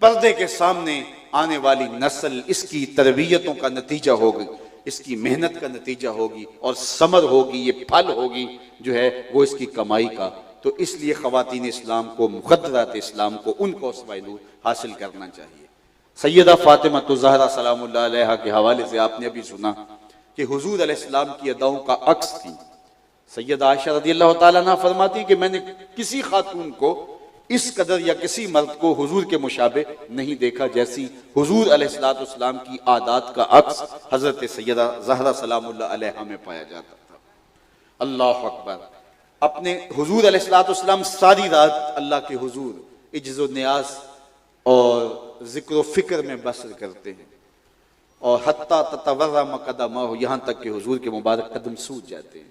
پردے کے سامنے آنے والی نسل اس کی تربیتوں کا نتیجہ ہوگی، اس کی محنت کا نتیجہ ہوگی، اور ثمر ہوگی، یہ پھل ہوگی جو ہے وہ اس کی کمائی کا۔ تو اس لیے خواتین اسلام کو، مخدرات اسلام کو، ان کو اسوہ نور حاصل کرنا چاہیے۔ سیدہ فاطمہ الزہرا سلام اللہ علیہا کے حوالے سے آپ نے ابھی سنا کہ حضور علیہ السلام کی اداؤں کا عکس تھی۔ سیدہ عائشہ رضی اللہ تعالیٰ عنہ فرماتی ہیں کہ میں نے کسی خاتون کو اس قدر یا کسی مرد کو حضور کے مشابہ نہیں دیکھا جیسی حضور علیہ السلام کی عادات کا عکس حضرت سیدہ زہرا سلام اللہ علیہا میں پایا جاتا تھا۔ اللہ اکبر۔ اپنے حضور علیہ السلام ساری رات اللہ کے حضور عجز و نیاز اور ذکر و فکر میں بسر کرتے ہیں، اور حتیٰ تتورم قدمہ، یہاں تک کہ حضور کے مبارک قدم سوج جاتے ہیں،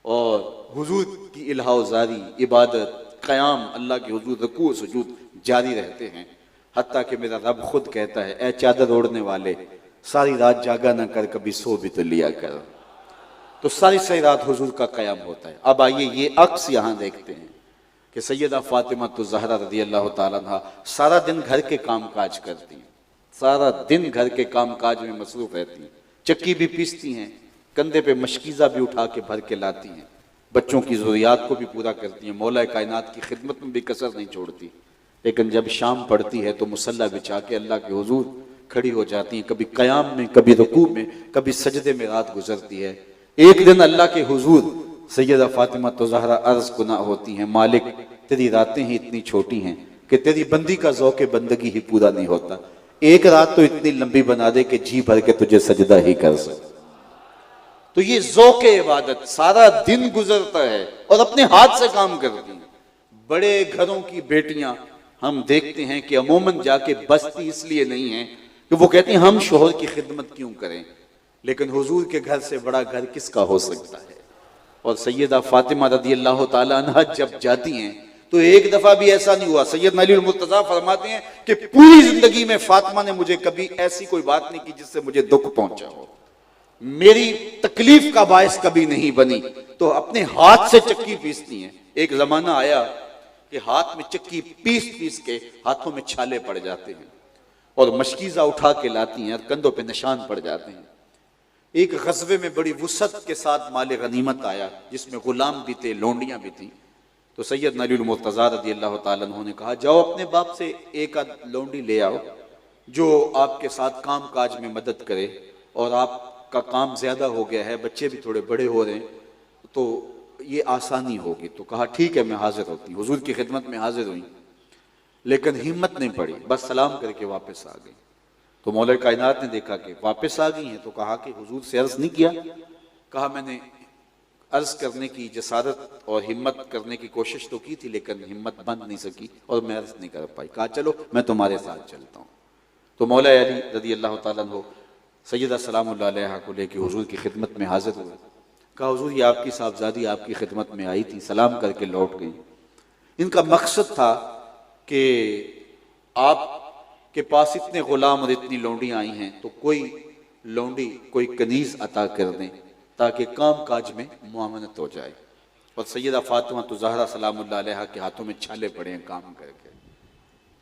اور حضور کی الہا و زاری، عبادت، قیام، اللہ کے حضور رکوع و سجود جاری رہتے ہیں، حتیٰ کہ میرا رب خود کہتا ہے اے چادر اوڑھنے والے، ساری رات جاگا نہ کر، کبھی سو بھی تو لیا کر۔ تو ساری رات حضور کا قیام ہوتا ہے۔ اب آئیے یہ عکس یہاں دیکھتے ہیں کہ سیدہ فاطمہ الزہرا رضی اللہ تعالیٰ عنہ سارا دن گھر کے کام کاج کرتی ہیں، سارا دن گھر کے کام کاج میں مصروف رہتی ہیں، چکی بھی پیستی ہیں، کندھے پہ مشکیزہ بھی اٹھا کے بھر کے لاتی ہیں، بچوں کی ضروریات کو بھی پورا کرتی ہیں، مولا کائنات کی خدمت میں بھی کسر نہیں چھوڑتی۔ لیکن جب شام پڑتی ہے تو مصلی بچھا کے اللہ کے حضور کھڑی ہو جاتی ہیں، کبھی قیام میں، کبھی رکوع میں، کبھی سجدے میں رات گزرتی ہے۔ ایک دن اللہ کے حضور سیدہ فاطمہ الزہرا عرض کنا ہوتی ہیں، مالک تیری راتیں ہی اتنی چھوٹی ہیں کہ تیری بندی کا ذوق بندگی ہی پورا نہیں ہوتا، ایک رات تو اتنی لمبی بنا دے کہ جی بھر کے تجھے سجدہ ہی کر سکے۔ تو یہ ذوق عبادت سارا دن گزرتا ہے اور اپنے ہاتھ سے کام کرتی ہیں۔ بڑے گھروں کی بیٹیاں ہم دیکھتے ہیں کہ عموماً جا کے بستی اس لیے نہیں ہیں کہ وہ کہتی ہیں ہم شوہر کی خدمت کیوں کریں، لیکن حضور کے گھر سے بڑا گھر کس کا ہو سکتا ہے۔ اور سیدہ فاطمہ رضی اللہ تعالیٰ عنہ جب جاتی ہیں تو ایک دفعہ بھی ایسا نہیں ہوا. سیدنا علی المرتضیٰ فرماتے ہیں کہ پوری زندگی میں فاطمہ نے مجھے کبھی ایسی کوئی بات نہیں کی جس سے مجھے دکھ پہنچا ہو، میری تکلیف کا باعث کبھی نہیں بنی. تو اپنے ہاتھ سے چکی پیستی ہیں. ایک زمانہ آیا کہ ہاتھ میں چکی پیس کے ہاتھوں میں چھالے پڑ جاتے ہیں اور مشکیزہ اٹھا کے لاتی ہیں اور کندھوں پہ نشان پڑ جاتے ہیں. ایک غزوے میں بڑی وسعت کے ساتھ مال غنیمت آیا جس میں غلام بھی تھے، لونڈیاں بھی تھیں. تو سیدنا علی المرتضیٰ رضی اللہ تعالیٰ عنہ نے کہا جاؤ اپنے باپ سے ایک آدھ لونڈی لے آؤ جو آپ کے ساتھ کام کاج میں مدد کرے، اور آپ کا کام زیادہ ہو گیا ہے، بچے بھی تھوڑے بڑے ہو رہے ہیں تو یہ آسانی ہوگی. تو کہا ٹھیک ہے میں حاضر ہوتی ہوں. حضور کی خدمت میں حاضر ہوئی لیکن ہمت نہیں پڑی، بس سلام کر کے واپس آ گئی. تو مولا کائنات نے دیکھا کہ واپس آ گئی ہیں تو کہا کہ حضور سے عرض نہیں کیا؟ کہا میں نے عرض کرنے کی جسارت اور ہمت کرنے کی کوشش تو کی تھی لیکن ہمت بند نہیں سکی اور میں عرض نہیں کر پائی. کہا چلو میں تمہارے ساتھ چلتا ہوں. تو مولا علی رضی اللہ تعالیٰ عنہ سیدہ سلام اللہ علیہ کو لے کے حضور کی خدمت میں حاضر ہوئے. کہا حضور یہ آپ کی صاحبزادی آپ کی خدمت میں آئی تھی، سلام کر کے لوٹ گئی. ان کا مقصد تھا کہ آپ کے پاس اتنے غلام اور اتنی لونڈیاں آئی ہیں تو کوئی لونڈی کوئی کنیز عطا کر دیں تاکہ کام کاج میں معاونت ہو جائے. اور سیدہ فاطمہ تو زہرا سلام اللہ علیہ کے ہاتھوں میں چھالے پڑے ہیں کام کر کے.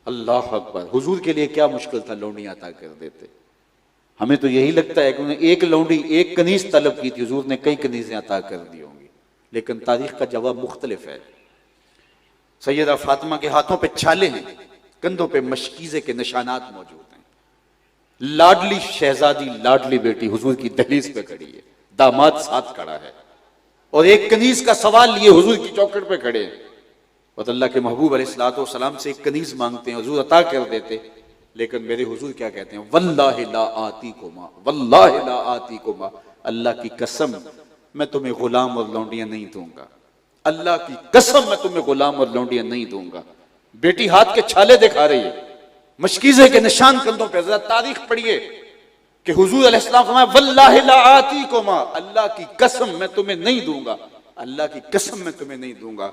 اللہ اکبر. حضور کے لیے کیا مشکل تھا، لونڈیاں عطا کر دیتے. ہمیں تو یہی لگتا ہے کہ انہوں نے ایک لونڈی ایک کنیز طلب کی تھی، حضور نے کئی کنیزیں عطا کر دی ہوں گی، لیکن تاریخ کا جواب مختلف ہے. سیدہ فاطمہ کے ہاتھوں پہ چھالے ہیں، کندھوں پہ مشکیزے کے نشانات موجود ہیں. لاڈلی شہزادی لاڈلی بیٹی حضور کی دہلیز پہ کھڑی ہے، داماد ساتھ کھڑا ہے اور ایک کنیز کا سوال لیے حضور کی چوکھٹ پہ کھڑے ہیں. اور اللہ کے محبوب علیہ الصلوۃ والسلام سے ایک کنیز مانگتے ہیں، حضور عطا کر دیتے. لیکن میرے حضور کیا کہتے ہیں؟ واللہ لا آتیکما، واللہ لا آتیکما، اللہ کی قسم میں تمہیں غلام اور لونڈیاں نہیں دوں گا، اللہ کی قسم میں تمہیں غلام اور لونڈیاں نہیں دوں گا. بیٹی ہاتھ کے چھالے دکھا رہی ہے، مشکیزے کے نشان کندھوں پہ. ذرا تاریخ پڑھیے کہ حضور علیہ السلام فرمایا واللہ لا آتیکما، اللہ کی قسم میں تمہیں نہیں دوں گا، اللہ کی قسم میں تمہیں نہیں دوں گا.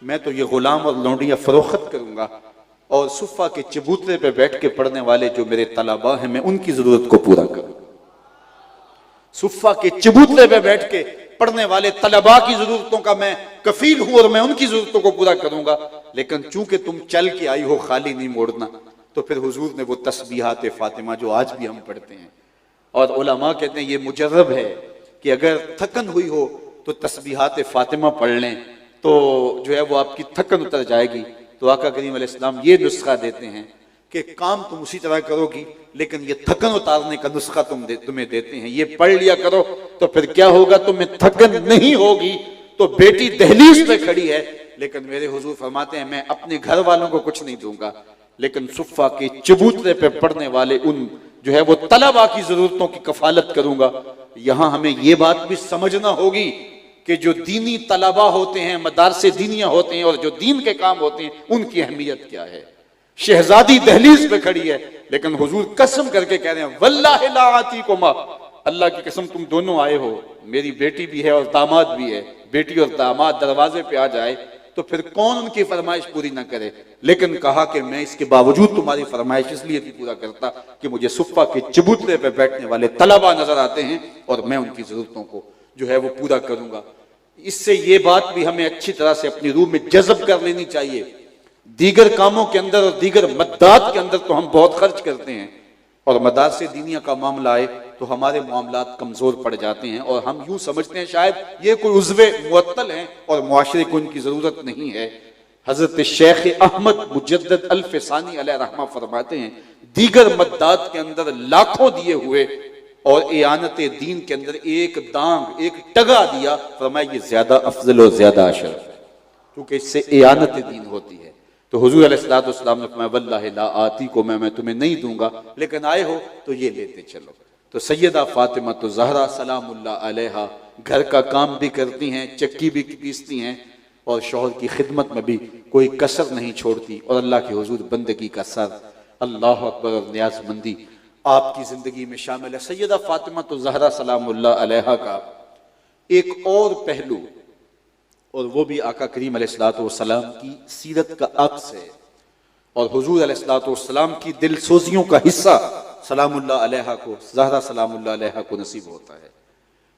میں تو یہ غلام اور لونڈیاں فروخت کروں گا اور صفہ کے چبوترے پہ بیٹھ کے پڑھنے والے جو میرے طلباء ہیں میں ان کی ضرورت کو پورا کروں. صفہ کے چبوترے پہ بیٹھ کے پڑھنے والے طلباء کی ضرورتوں کا میں کفیل ہوں اور میں ان کی ضرورتوں کو پورا کروں گا. لیکن چونکہ تم چل کے آئی ہو خالی نہیں موڑنا، تو پھر حضور نے وہ تسبیحات فاطمہ جو آج بھی ہم پڑھتے ہیں، اور علماء کہتے ہیں یہ مجرب ہے کہ اگر تھکن ہوئی ہو تو تسبیحات فاطمہ پڑھ لیں تو جو ہے وہ آپ کی تھکن اتر جائے گی. تو آقا کریم علیہ السلام یہ نسخہ دیتے ہیں کہ کام تم اسی طرح کرو گی لیکن یہ تھکن اتارنے کا نسخہ تمہیں دیتے ہیں، یہ پڑھ لیا کرو تو پھر کیا ہوگا، تمہیں تھکن نہیں ہوگی. تو بیٹی دہلیز پہ کھڑی ہے لیکن میرے حضور فرماتے ہیں میں اپنے گھر والوں کو کچھ نہیں دوں گا لیکن صفہ کے چبوترے پہ پڑھنے والے ان جو ہے وہ طلباء کی ضرورتوں کی کفالت کروں گا. یہاں ہمیں یہ بات بھی سمجھنا ہوگی کہ جو دینی طلباء ہوتے ہیں، مدارس دینیہ ہوتے ہیں اور جو دین کے کام ہوتے ہیں ان کی اہمیت کیا ہے. شہزادی دہلیز پہ کھڑی ہے لیکن حضور قسم کر کے کہہ رہے ہیں واللہ لا آتیکما، اللہ کی قسم تم دونوں آئے ہو، میری بیٹی بھی ہے اور داماد بھی ہے. بیٹی اور داماد دروازے پہ آ جائے تو پھر کون ان کی فرمائش پوری نہ کرے. لیکن کہا کہ میں اس کے باوجود تمہاری فرمائش اس لیے نہیں پورا کرتا کہ مجھے صفہ کے چبوترے پہ بیٹھنے والے طلباء نظر آتے ہیں اور میں ان کی ضرورتوں کو جو ہے وہ پورا کروں گا. اس سے یہ بات بھی ہمیں اچھی طرح سے اپنی روح میں جذب کر لینی چاہیے. دیگر کاموں کے اندر اور دیگر مدات کے اندر تو ہم بہت خرچ کرتے ہیں اور مدارس دینیہ کا معاملہ آئے تو ہمارے معاملات کمزور پڑ جاتے ہیں اور ہم یوں سمجھتے ہیں شاید یہ کوئی عضو معطل ہیں اور معاشرے کو ان کی ضرورت نہیں ہے. حضرت شیخ احمد مجدد الفسانی علیہ رحمہ فرماتے ہیں دیگر مدات کے اندر لاکھوں دیے ہوئے اور اعانت دین کے اندر ایک دانگ ایک ٹگا دیا، فرمایا یہ زیادہ افضل اور زیادہ اشرف ہے کیونکہ اس سے اعانت دین ہوتی ہے. تو حضور علیہ السلام نے فرمایا واللہ لا آتیکم، میں تمہیں نہیں دوں گا لیکن آئے ہو تو یہ لیتے چلو. تو سیدہ فاطمہ تو زہرا سلام اللہ علیہا گھر کا کام بھی کرتی ہیں، چکی بھی پیستی ہیں اور شوہر کی خدمت میں بھی کوئی کسر نہیں چھوڑتی اور اللہ کے حضور بندگی کا سر اللہ اکبر اور نیاز مندی آپ کی زندگی میں شامل ہے. سیدہ فاطمہ تو زہرا سلام اللہ علیہا کا ایک اور پہلو اور وہ بھی آقا کریم علیہ الصلوۃ والسلام کی سیرت کا عکس ہے، اور حضور علیہ الصلوۃ والسلام کی دل سوزیوں کا حصہ سلام اللہ علیہ کو، زہرا سلام اللہ علیہ کو نصیب ہوتا ہے۔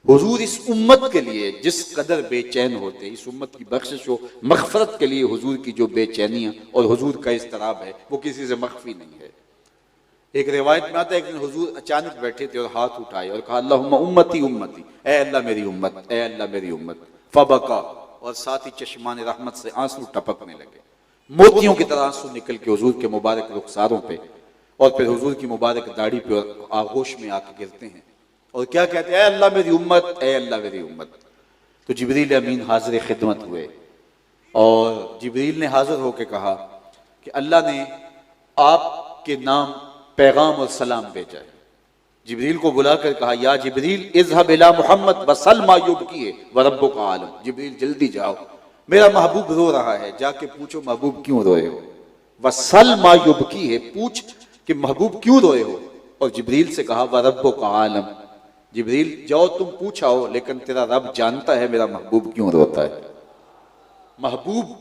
حضور اس امت کے لیے جس قدر بے چین ہوتے، اس امت کی بخشش و مغفرت کے لیے حضور کی جو بے چینیاں اور حضور کا اضطراب ہے وہ کسی سے مخفی نہیں ہے۔ ایک روایت میں آتا ہے کہ حضور اچانک بیٹھے تھے اور ہاتھ اٹھائے اور کہا اللہم امتی امتی، اے اللہ میری امت، اے اللہ میری امت، فبکا، اور ساتھ ہی چشمان رحمت سے آنسو ٹپکنے لگے، موتیوں کی طرح آنسو نکل کے حضور کے مبارک رخساروں پہ اور پھر حضور کی مبارک داڑھی پہ اور آغوش میں آ کے گرتے ہیں اور کیا کہتے ہیں، اے اللہ میری امت، اے اللہ میری امت۔ تو جبریل امین حاضر خدمت ہوئے اور جبریل نے حاضر ہو کے کہا کہ اللہ نے آپ کے نام پیغام اور سلام بھیجا ہے۔ جبریل کو بلا کر کہا یا جبریل اذهب الى محمد وسل ما یبکیہ وربک عالم، جبریل جلدی جاؤ، میرا محبوب رو رہا ہے، جا کے پوچھو محبوب کیوں روئے ہو، وسل ما یبکیہ، پوچھ کہ محبوب کیوں روئے ہو، اور جبریل سے کہا وربک عالم، جبریل جاؤ تم پوچھاؤ، لیکن تیرا رب جانتا ہے میرا محبوب کیوں روتا ہے۔ محبوب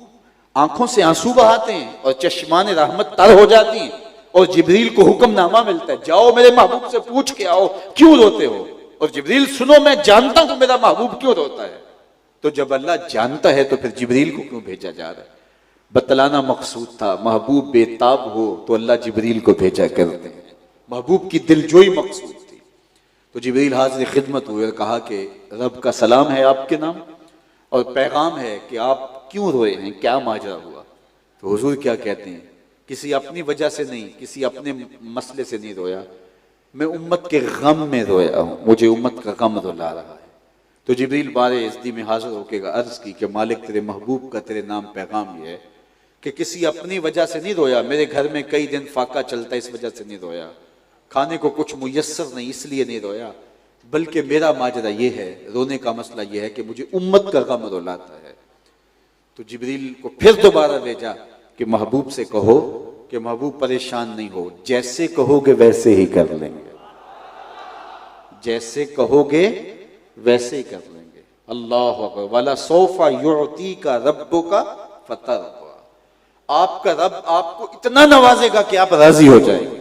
آنکھوں سے آنسو بہاتے ہیں اور چشمان رحمت تر ہو جاتی ہیں، اور جبریل کو حکم نامہ ملتا ہے جاؤ میرے محبوب سے پوچھ کے آؤ کیوں روتے ہو، اور جبریل سنو میں جانتا ہوں میرا محبوب کیوں روتا ہے۔ تو جب اللہ جانتا ہے تو پھر جبریل کو کیوں بھیجا جا رہا ہے؟ بتلانا مقصود تھا، محبوب بے تاب ہو تو اللہ جبریل کو بھیجا کرتے ہیں، محبوب کی دلجوئی مقصود تھی۔ تو جبریل حاضر خدمت ہوئے اور کہا کہ رب کا سلام ہے آپ کے نام اور پیغام ہے کہ آپ کیوں روئے ہیں، کیا ماجرا ہوا؟ تو حضور کیا کہتے ہیں، کسی اپنی وجہ سے نہیں، کسی اپنے مسئلے سے نہیں رویا، میں امت کے غم میں رویا ہوں، مجھے امت کا غم رلا رہا ہے۔ تو جبریل بار عزتی میں حاضر ہو کے عرض کی کہ مالک تیرے محبوب کا تیرے نام پیغام یہ ہے کہ کسی اپنی وجہ سے نہیں رویا، میرے گھر میں کئی دن فاقہ چلتا ہے اس وجہ سے نہیں رویا، کھانے کو کچھ میسر نہیں اس لیے نہیں رویا، بلکہ میرا ماجرا یہ ہے، رونے کا مسئلہ یہ ہے کہ مجھے امت کا غم رلاتا ہے۔ تو جبریل کو پھر دوبارہ بھیجا کہ محبوب سے کہو کہ محبوب پریشان نہیں ہو، جیسے کہو گے ویسے ہی کر لیں گے، جیسے کہو گے ویسے ہی کر لیں گے۔ اللہ اکبر، وَلَسَوْفَ يُعْطِيكَ رَبُّكَ فَتَرْضَىٰ، آپ کا رب آپ کو اتنا نوازے گا کہ آپ راضی ہو جائیں گے۔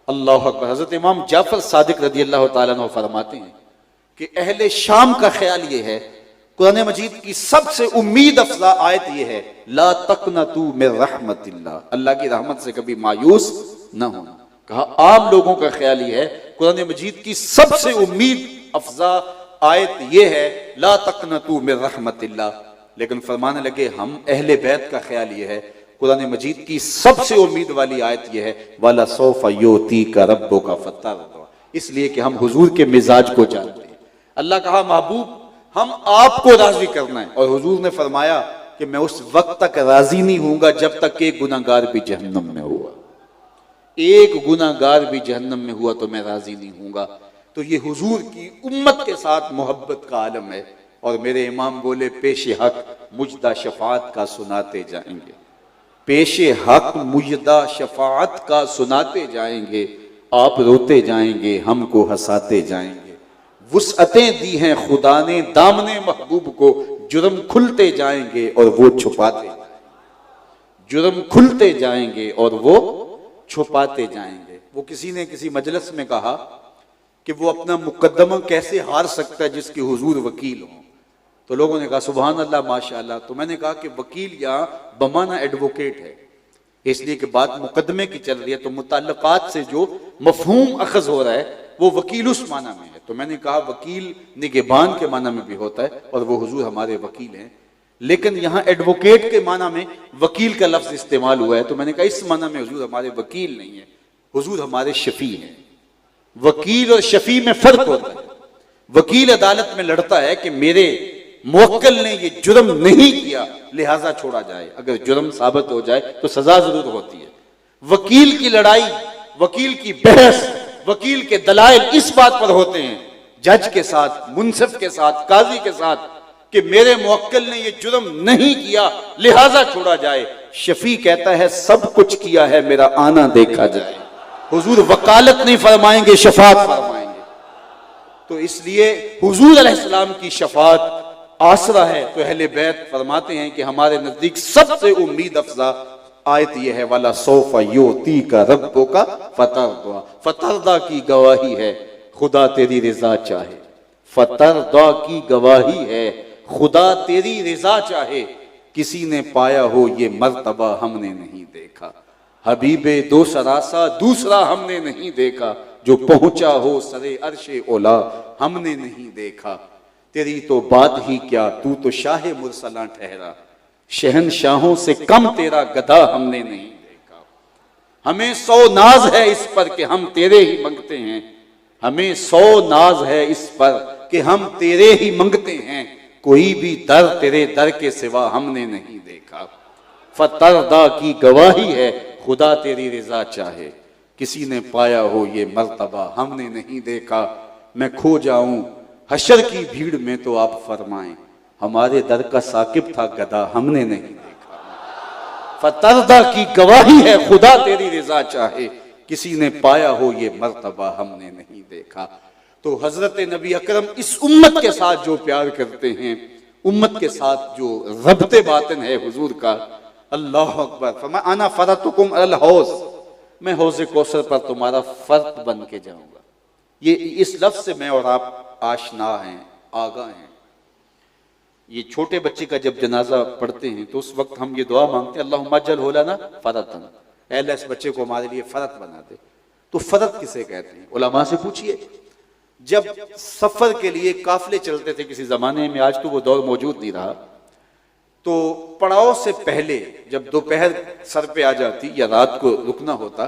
اللہ اکبر۔ حضرت امام جعفر صادق رضی اللہ تعالیٰ عنہ فرماتے ہیں کہ اہل شام کا خیال یہ ہے، قرآن مجید کی سب سے امید افزا آیت یہ ہے لا تقنطوا من رحمت اللہ، اللہ کی رحمت سے کبھی مایوس نہ ہونا۔ کہا عام لوگوں کا خیال یہ ہے، قرآن مجید کی سب سے امید افزا آیت یہ ہے لا تقنطوا من رحمت اللہ، لیکن فرمانے لگے ہم اہل بیت کا خیال یہ ہے، قرآن مجید کی سب سے امید والی آیت یہ ہے وَلَسَوْفَ يُعْطِيكَ رَبُّكَ فَتَرْضَىٰ، اس لیے کہ ہم حضور کے مزاج کو جانتے ہیں۔ اللہ کہا محبوب ہم آپ کو راضی کرنا ہے، اور حضور نے فرمایا کہ میں اس وقت تک راضی نہیں ہوں گا جب تک ایک گناہگار بھی جہنم میں ہوا، ایک گناہگار بھی جہنم میں ہوا تو میں راضی نہیں ہوں گا۔ تو یہ حضور کی امت کے ساتھ محبت کا عالم ہے، اور میرے امام بولے پیش حق مجدہ شفاعت کا سناتے جائیں گے، پیش حق مجدہ شفاعت کا سناتے جائیں گے، آپ روتے جائیں گے ہم کو ہنساتے جائیں گے، وسعتیں دی ہیں خدا نے دامن محبوب کو، جرم کھلتے جائیں گے اور وہ چھپاتے جائیں گے، جرم کھلتے جائیں گے اور وہ چھپاتے جائیں گے۔ وہ کسی نے کسی مجلس میں کہا کہ وہ اپنا مقدمہ کیسے ہار سکتا ہے جس کے حضور وکیل ہوں، تو لوگوں نے کہا سبحان اللہ ماشاءاللہ، تو میں نے کہا کہ وکیل یہاں بمانہ ایڈوکیٹ ہے، اس لیے کہ بات مقدمے کی چل رہی ہے تو متعلقات سے جو مفہوم اخذ ہو رہا ہے وہ وکیل اس معنی میں ہے، تو میں نے کہا وکیل نگہبان کے معنی میں بھی ہوتا ہے اور وہ حضور ہمارے وکیل ہیں، لیکن یہاں ایڈوکیٹ کے معنی میں وکیل کا لفظ استعمال ہوا ہے، تو میں نے کہا اس معنی میں حضور ہمارے وکیل نہیں ہیں، حضور ہمارے شفیع ہیں۔ وکیل اور شفیع میں فرق ہوتا ہے، وکیل عدالت میں لڑتا ہے کہ میرے موکل نے یہ جرم نہیں کیا لہٰذا چھوڑا جائے، اگر جرم ثابت ہو جائے تو سزا ضرور ہوتی ہے۔ وکیل کی لڑائی، وکیل کی بحث، وکیل کے دلائل اس بات پر ہوتے ہیں جج کے ساتھ، منصف کے ساتھ، قاضی کے ساتھ کہ میرے موکل نے یہ جرم نہیں کیا لہٰذا چھوڑا جائے۔ شفیع کہتا ہے سب کچھ کیا ہے میرا آنا دیکھا جائے۔ حضور وکالت نہیں فرمائیں گے، شفاعت فرمائیں گے۔ تو اس لیے حضور علیہ السلام کی شفاعت آسرا ہے، تو اہل بیت فرماتے ہیں کہ ہمارے نزدیک سب سے امید افزا آیت یہ ہے وَلَا سَوْفَ يُعْطِيكَ رَبُّكَ فَتَرْضَىٰ، فترضا کی گواہی ہے خدا تیری رضا چاہے، فترضا کی گواہی ہے خدا تیری رضا چاہے، کسی نے پایا ہو یہ مرتبہ ہم نے نہیں دیکھا، حبیب دو سراسا دوسرا ہم نے نہیں دیکھا، جو پہنچا ہو سرے عرش اولا ہم نے نہیں دیکھا، تیری تو بات ہی کیا تو تو شاہ مرسلاں ٹھہرا، شہنشاہوں سے کم تیرا گدھا ہم نے نہیں دیکھا، ہمیں 100 ناز ہے اس پر کہ ہم تیرے ہی منگتے ہیں، ہمیں 100 ناز ہے اس پر کہ ہم تیرے ہی منگتے ہیں، کوئی بھی در تیرے در کے سوا ہم نے نہیں دیکھا، فترضا کی گواہی ہے خدا تیری رضا چاہے، کسی نے پایا ہو یہ مرتبہ ہم نے نہیں دیکھا، میں کھو جاؤں حشر کی بھیڑ میں تو آپ فرمائیں، ہمارے در کا ثاقب تھا گدھا ہم نے نہیں دیکھا، فترضا کی گواہی ہے خدا تیری رضا چاہے، کسی نے پایا ہو یہ مرتبہ ہم نے نہیں دیکھا۔ تو حضرت نبی اکرم اس امت کے ساتھ جو پیار کرتے ہیں، امت کے ساتھ جو ربط باطن ہے حضور کا، اللہ اکبر، فرمایا انا فرطکم علی الحوض، میں حوض کوثر پر تمہارا فرط بن کے جاؤں گا۔ یہ اس لفظ سے میں اور آپ آشنا ہیں، آگاہ ہیں۔ یہ چھوٹے بچے کا جب جنازہ پڑھتے ہیں تو اس وقت ہم یہ دعا مانگتے ہیں اللہم اجعلہ لنا فرطا، اے اللہ اس بچے کو ہمارے لیے فرط بنا دے۔ تو فرط کسے کہتے ہیں؟ علماء سے پوچھئے۔ جب سفر کے لیے قافلے چلتے تھے کسی زمانے میں، آج تو وہ دور موجود نہیں رہا، تو پڑاؤ سے پہلے جب دوپہر سر پہ آ جاتی یا رات کو رکنا ہوتا،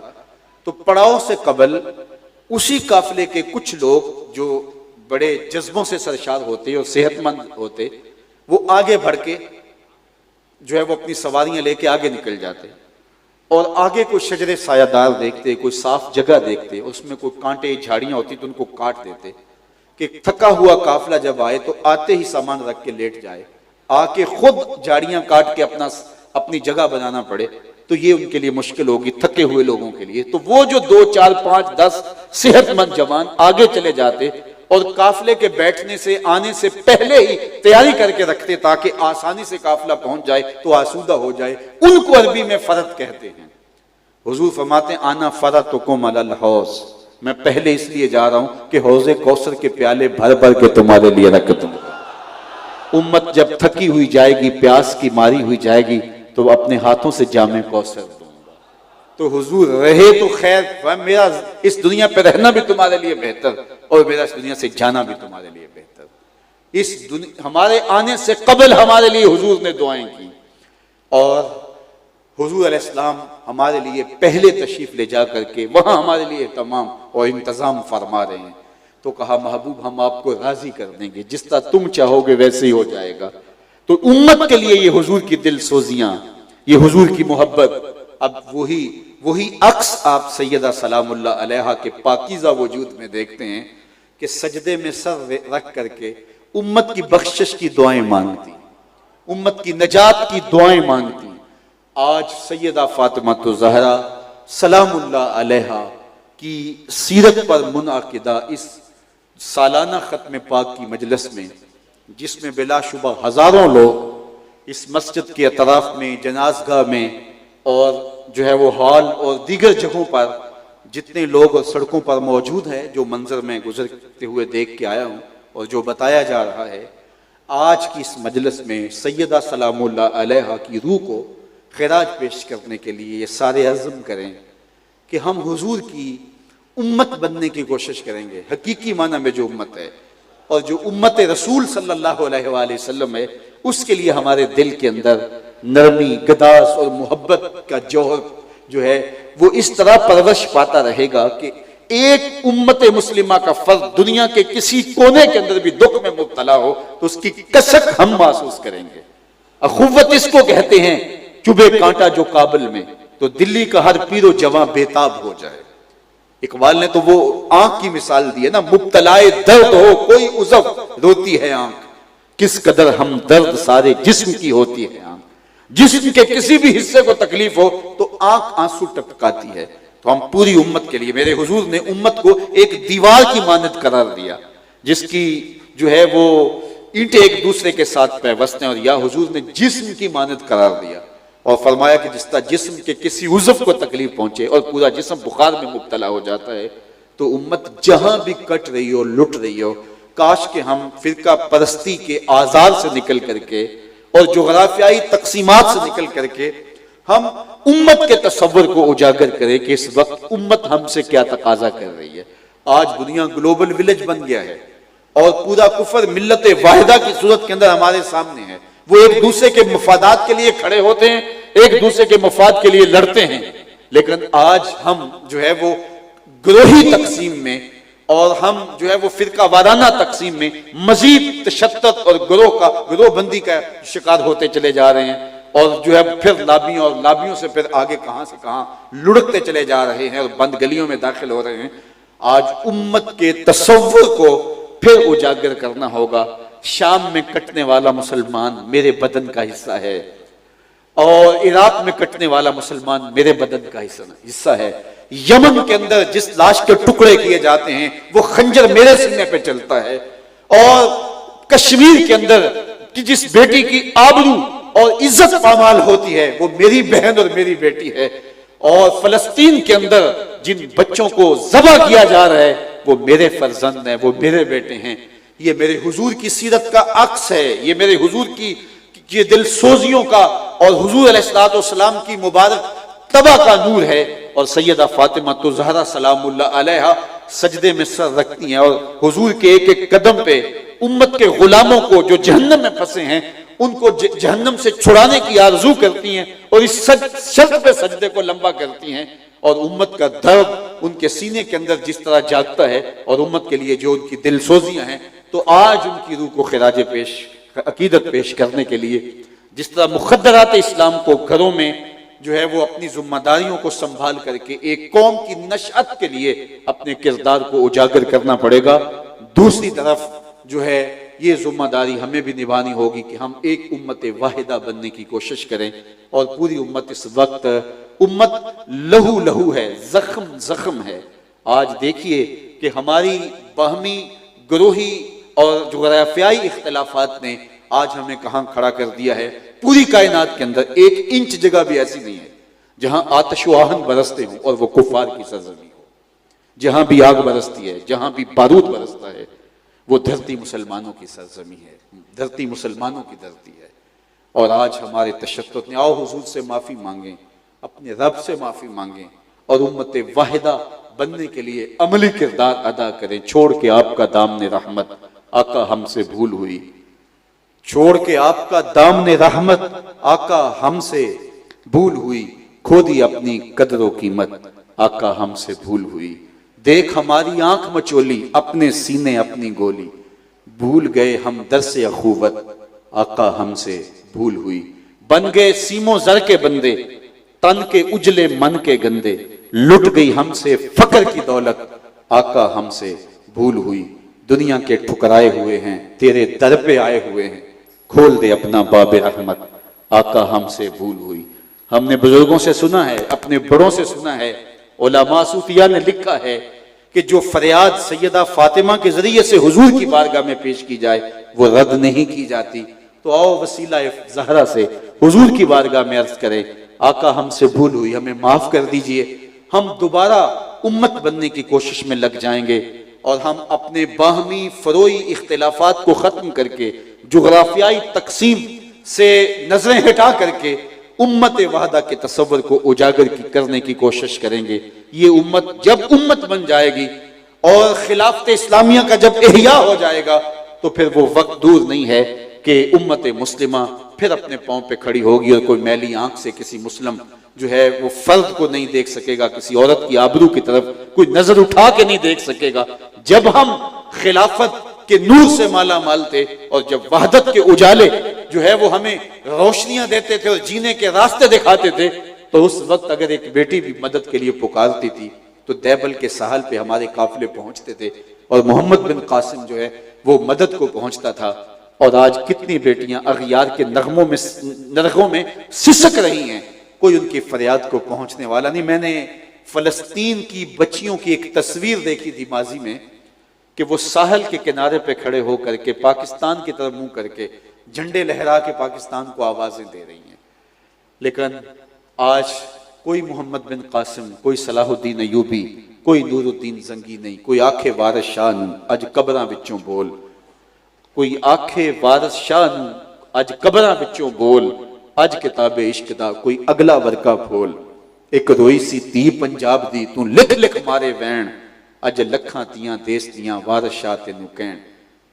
تو پڑاؤ سے قبل اسی قافلے کے کچھ لوگ جو بڑے جذبوں سے سرشار ہوتے اور صحت مند ہوتے، وہ آگے بڑھ کے جو ہے وہ اپنی سواریاں لے کے آگے نکل جاتے، اور آگے کوئی شجر سایہ دار دیکھتے، کوئی صاف جگہ دیکھتے، اس میں کوئی کانٹے جھاڑیاں ہوتی تو ان کو کاٹ دیتے کہ تھکا ہوا قافلہ جب آئے تو آتے ہی سامان رکھ کے لیٹ جائے، آ کے خود جھاڑیاں کاٹ کے اپنی جگہ بنانا پڑے تو یہ ان کے لیے مشکل ہوگی تھکے ہوئے لوگوں کے لیے۔ تو وہ جو 2 4 5 10 صحت مند جوان آگے چلے جاتے اور قافلے کے بیٹھنے سے آنے سے پہلے ہی تیاری کر کے رکھتے تاکہ آسانی سے قافلہ پہنچ جائے تو آسودہ ہو جائے، ان کو عربی میں فرط کہتے ہیں۔ حضور فرماتے ہیں آنا فرطکم علی الحوض، میں پہلے اس لیے جا رہا ہوں کہ حوض کوثر کے پیالے بھر بھر کے تمہارے لیے رکھ دوں گا۔ امت جب تھکی ہوئی جائے گی، پیاس کی ماری ہوئی جائے گی تو اپنے ہاتھوں سے جام کوثر دوں گا۔ تو حضور رہے تو خیر، میرا اس دنیا پہ رہنا بھی تمہارے لیے بہتر اور میرا اس دنیا سے جانا بھی تمہارے لیے بہتر۔ اس ہمارے آنے سے قبل ہمارے لیے حضور نے دعائیں کی، اور حضور علیہ السلام ہمارے لیے پہلے تشریف لے جا کر کے وہاں ہمارے لیے اہتمام اور انتظام فرما رہے ہیں۔ تو کہا محبوب ہم آپ کو راضی کر دیں گے، جس طرح تم چاہو گے ویسے ہی ہو جائے گا۔ تو امت کے لیے یہ حضور کی دل سوزیاں، یہ حضور کی محبت، اب وہی عکس آپ سیدہ سلام اللہ علیہا کے پاکیزہ وجود میں دیکھتے ہیں کہ سجدے میں سر رکھ کر کے امت کی بخشش کی دعائیں مانگتی، امت کی نجات کی دعائیں مانگتی۔ آج سیدہ فاطمہ الزہرا سلام اللہ علیہا کی سیرت پر منعقدہ اس سالانہ ختم پاک کی مجلس میں، جس میں بلا شبہ ہزاروں لوگ اس مسجد کے اطراف میں، جنازگاہ میں، اور جو ہے وہ ہال اور دیگر جگہوں پر جتنے لوگ اور سڑکوں پر موجود ہیں، جو منظر میں گزرتے ہوئے دیکھ کے آیا ہوں اور جو بتایا جا رہا ہے، آج کی اس مجلس میں سیدہ سلام اللہ علیہا کی روح کو خراج پیش کرنے کے لیے یہ سارے عزم کریں کہ ہم حضور کی امت بننے کی کوشش کریں گے، حقیقی معنی میں جو امت ہے اور جو امت رسول صلی اللہ علیہ وآلہ وسلم ہے، اس کے لیے ہمارے دل کے اندر نرمی، گداس اور محبت کا جوہر جو ہے وہ اس طرح پرورش پاتا رہے گا کہ ایک امت مسلمہ کا فرد دنیا کے کسی کونے کے اندر بھی دکھ میں مبتلا ہو تو اس کی کشک ہم محسوس کریں گے۔ اخوت اس کو کہتے ہیں، چبھے کانٹا جو کابل میں تو دلی کا ہر پیر و جواں بےتاب ہو جائے۔ اقبال نے تو وہ آنکھ کی مثال دی ہے نا، مبتلائے درد ہو کوئی عضو روتی ہے آنکھ، کس قدر ہم درد سارے جسم کی ہوتی ہے آنکھ، جسم کے کسی بھی حصے کو تکلیف ہو تو آنکھ آنسو ٹپکاتی ہے۔ تو ہم پوری امت کے لیے، میرے حضور نے امت کو ایک دیوار کی مانند قرار دیا، جس کی جو ہے وہ اینٹیں ایک دوسرے کے ساتھ پیوست ہیں، اور یا حضور نے جسم کی مانند قرار دیا اور فرمایا کہ جس طرح جسم کے کسی عضو کو تکلیف پہنچے اور پورا جسم بخار میں مبتلا ہو جاتا ہے، تو امت جہاں بھی کٹ رہی ہو، لٹ رہی ہو، کاش کہ ہم فرقہ پرستی کے آزار سے نکل کر کے اور جغرافیائی تقسیمات سے نکل کر کے ہم امت کے تصور کو اجاگر کریں کہ اس وقت امت ہم سے کیا تقاضا کر رہی ہے۔ آج دنیا گلوبل ولیج بن گیا ہے اور پورا کفر ملت واحدہ کی صورت کے اندر ہمارے سامنے ہے۔ وہ ایک دوسرے کے مفادات کے لیے کھڑے ہوتے ہیں، ایک دوسرے کے مفاد کے لیے لڑتے ہیں، لیکن آج ہم جو ہے وہ گروہی تقسیم میں اور ہم جو ہے وہ فرقہ وارانہ تقسیم میں مزید تشدد اور گروہ بندی کا شکار ہوتے چلے جا رہے ہیں، اور جو ہے پھر لابیوں اور لابیوں سے پھر آگے کہاں سے کہاں لڑکتے چلے جا رہے ہیں اور بند گلیوں میں داخل ہو رہے ہیں۔ آج امت کے تصور کو پھر اجاگر کرنا ہوگا۔ شام میں کٹنے والا مسلمان میرے بدن کا حصہ ہے، اور عراق میں کٹنے والا مسلمان میرے بدن کا حصہ ہے۔ یمن کے اندر جس لاش کے ٹکڑے کیے جاتے ہیں وہ خنجر میرے سینے پہ چلتا ہے، اور کشمیر کے اندر جس بیٹی کی آبرو اور عزت پامال ہوتی ہے وہ میری بہن اور میری بیٹی ہے، اور فلسطین کے اندر جن بچوں کو ذبح کیا جا رہا ہے وہ میرے فرزند ہیں، وہ میرے بیٹے ہیں۔ یہ میرے حضور کی سیرت کا عکس ہے، یہ میرے حضور کی یہ دل سوزیوں کا اور حضور علیہ السلام کی مبارک طبع کا نور ہے۔ اور سیدہ فاطمہ الزہرا سلام اللہ علیہا سجدے میں سر رکھتی ہیں اور حضور کے ایک ایک قدم پہ امت کے غلاموں کو جو جہنم میں پھنسے ہیں ان کو جہنم سے چھڑانے کی آرزو کرتی ہیں، اور اس شرط پہ سجدے کو لمبا کرتی ہیں، اور امت کا درد ان کے سینے کے اندر جس طرح جاگتا ہے اور امت کے لیے جو ان کی دل سوزیاں ہیں، تو آج ان کی روح کو خراج عقیدت پیش کرنے کے لیے جس طرح مخدرات اسلام کو گھروں میں جو ہے وہ اپنی ذمہ داریوں کو سنبھال کر کے ایک قوم کی نشأت کے لیے اپنے کردار کو اجاگر کرنا پڑے گا، دوسری طرف جو ہے یہ ذمہ داری ہمیں بھی نبھانی ہوگی کہ ہم ایک امت واحدہ بننے کی کوشش کریں۔ اور پوری امت اس وقت امت لہو لہو ہے، زخم زخم ہے۔ آج دیکھیے کہ ہماری باہمی گروہی اور جغرافیائی اختلافات نے آج ہمیں کہاں کھڑا کر دیا ہے۔ پوری کائنات کے اندر 1 انچ جگہ بھی ایسی نہیں ہے جہاں آتش و آہن برستے ہوں اور وہ کفار کی سرزمین ہو۔ جہاں بھی آگ برستی ہے، جہاں بھی بارود برستا ہے، وہ دھرتی مسلمانوں کی سرزمین ہے، دھرتی مسلمانوں کی دھرتی ہے۔ اور آج ہمارے تشدد نے، آؤ حضور سے معافی مانگیں، اپنے رب سے معافی مانگیں اور امت واحدہ بننے کے لیے عملی کردار ادا کریں۔ چھوڑ کے آپ کا دامن رحمت آقا ہم سے بھول ہوئی، چھوڑ کے آپ کا دامن رحمت آقا ہم سے بھول ہوئی، کھو دی اپنی قدر و قیمت آقا ہم سے بھول ہوئی۔ دیکھ ہماری آنکھ مچولی، اپنے سینے اپنی گولی، بھول گئے ہم درس اخوت آقا ہم سے بھول ہوئی۔ بن گئے سیموں زر کے بندے، تن کے اجلے من کے گندے، لٹ گئی ہم سے فقر کی دولت آقا ہم سے بھول ہوئی۔ دنیا کے ٹھکرائے ہوئے ہیں، تیرے در پہ آئے ہوئے ہیں، کھول دے اپنا باب رحمت آقا ہم سے بھول ہوئی۔ ہم نے بزرگوں سے سنا ہے، اپنے بڑوں سے سنا ہے، علماء صوفیاء نے لکھا ہے کہ جو فریاد سیدہ فاطمہ کے ذریعے سے حضور کی بارگاہ میں پیش کی جائے وہ رد نہیں کی جاتی۔ تو آؤ وسیلہ زہرا سے حضور کی بارگاہ میں عرض کریں، آقا ہم سے بھول ہوئی، ہمیں معاف کر دیجئے۔ ہم دوبارہ امت بننے کی کوشش میں لگ جائیں گے اور ہم اپنے باہمی فروعی اختلافات کو ختم کر کے، جغرافیائی تقسیم سے نظریں ہٹا کر کے امت وحدہ کے تصور کو اجاگر کرنے کی کوشش کریں گے۔ یہ امت جب امت بن جائے گی اور خلافت اسلامیہ کا جب احیاء ہو جائے گا تو پھر وہ وقت دور نہیں ہے کہ امت مسلمہ پھر اپنے پاؤں پہ کھڑی ہوگی اور کوئی میلی آنکھ سے کسی مسلم جو ہے وہ فرد کو نہیں دیکھ سکے گا، کسی عورت کی آبرو کی طرف کوئی نظر اٹھا کے نہیں دیکھ سکے گا۔ جب ہم خلافت کے نور سے مالا مال تھے اور جب وحدت کے اجالے جو ہے وہ ہمیں روشنیاں دیتے تھے اور جینے کے راستے دکھاتے تھے، تو اس وقت اگر ایک بیٹی بھی مدد کے لیے پکارتی تھی تو دیبل کے ساحل پہ ہمارے قافلے پہنچتے تھے اور محمد بن قاسم جو ہے وہ مدد کو پہنچتا تھا۔ اور آج کتنی بیٹیاں اغیار کے نرغوں میں سسک رہی ہیں، کوئی ان کی فریاد کو پہنچنے والا نہیں۔ میں نے فلسطین کی بچیوں کی ایک تصویر دیکھی تھی ماضی میں کہ وہ ساحل کے کنارے پہ کھڑے ہو کر کے پاکستان کی طرف منہ کر کے جھنڈے لہرا کے پاکستان کو آوازیں دے رہی ہیں، لیکن آج کوئی محمد بن قاسم، کوئی صلاح الدین ایوبی، کوئی نور الدین زنگی نہیں، کوئی آکھے وارث شاہ نوں اج قبراں وچوں بول، کوئی آکھے وارث شاہ نوں اج قبراں وچوں بول، اج کتاب عشق دا کوئی اگلا ورقہ پھول، ایک روئی سی تی پنجاب دی تو لکھ لکھ مارے وین، اج لکھاں تیاں دیس دیاں وارث شاہ تینوں کہن،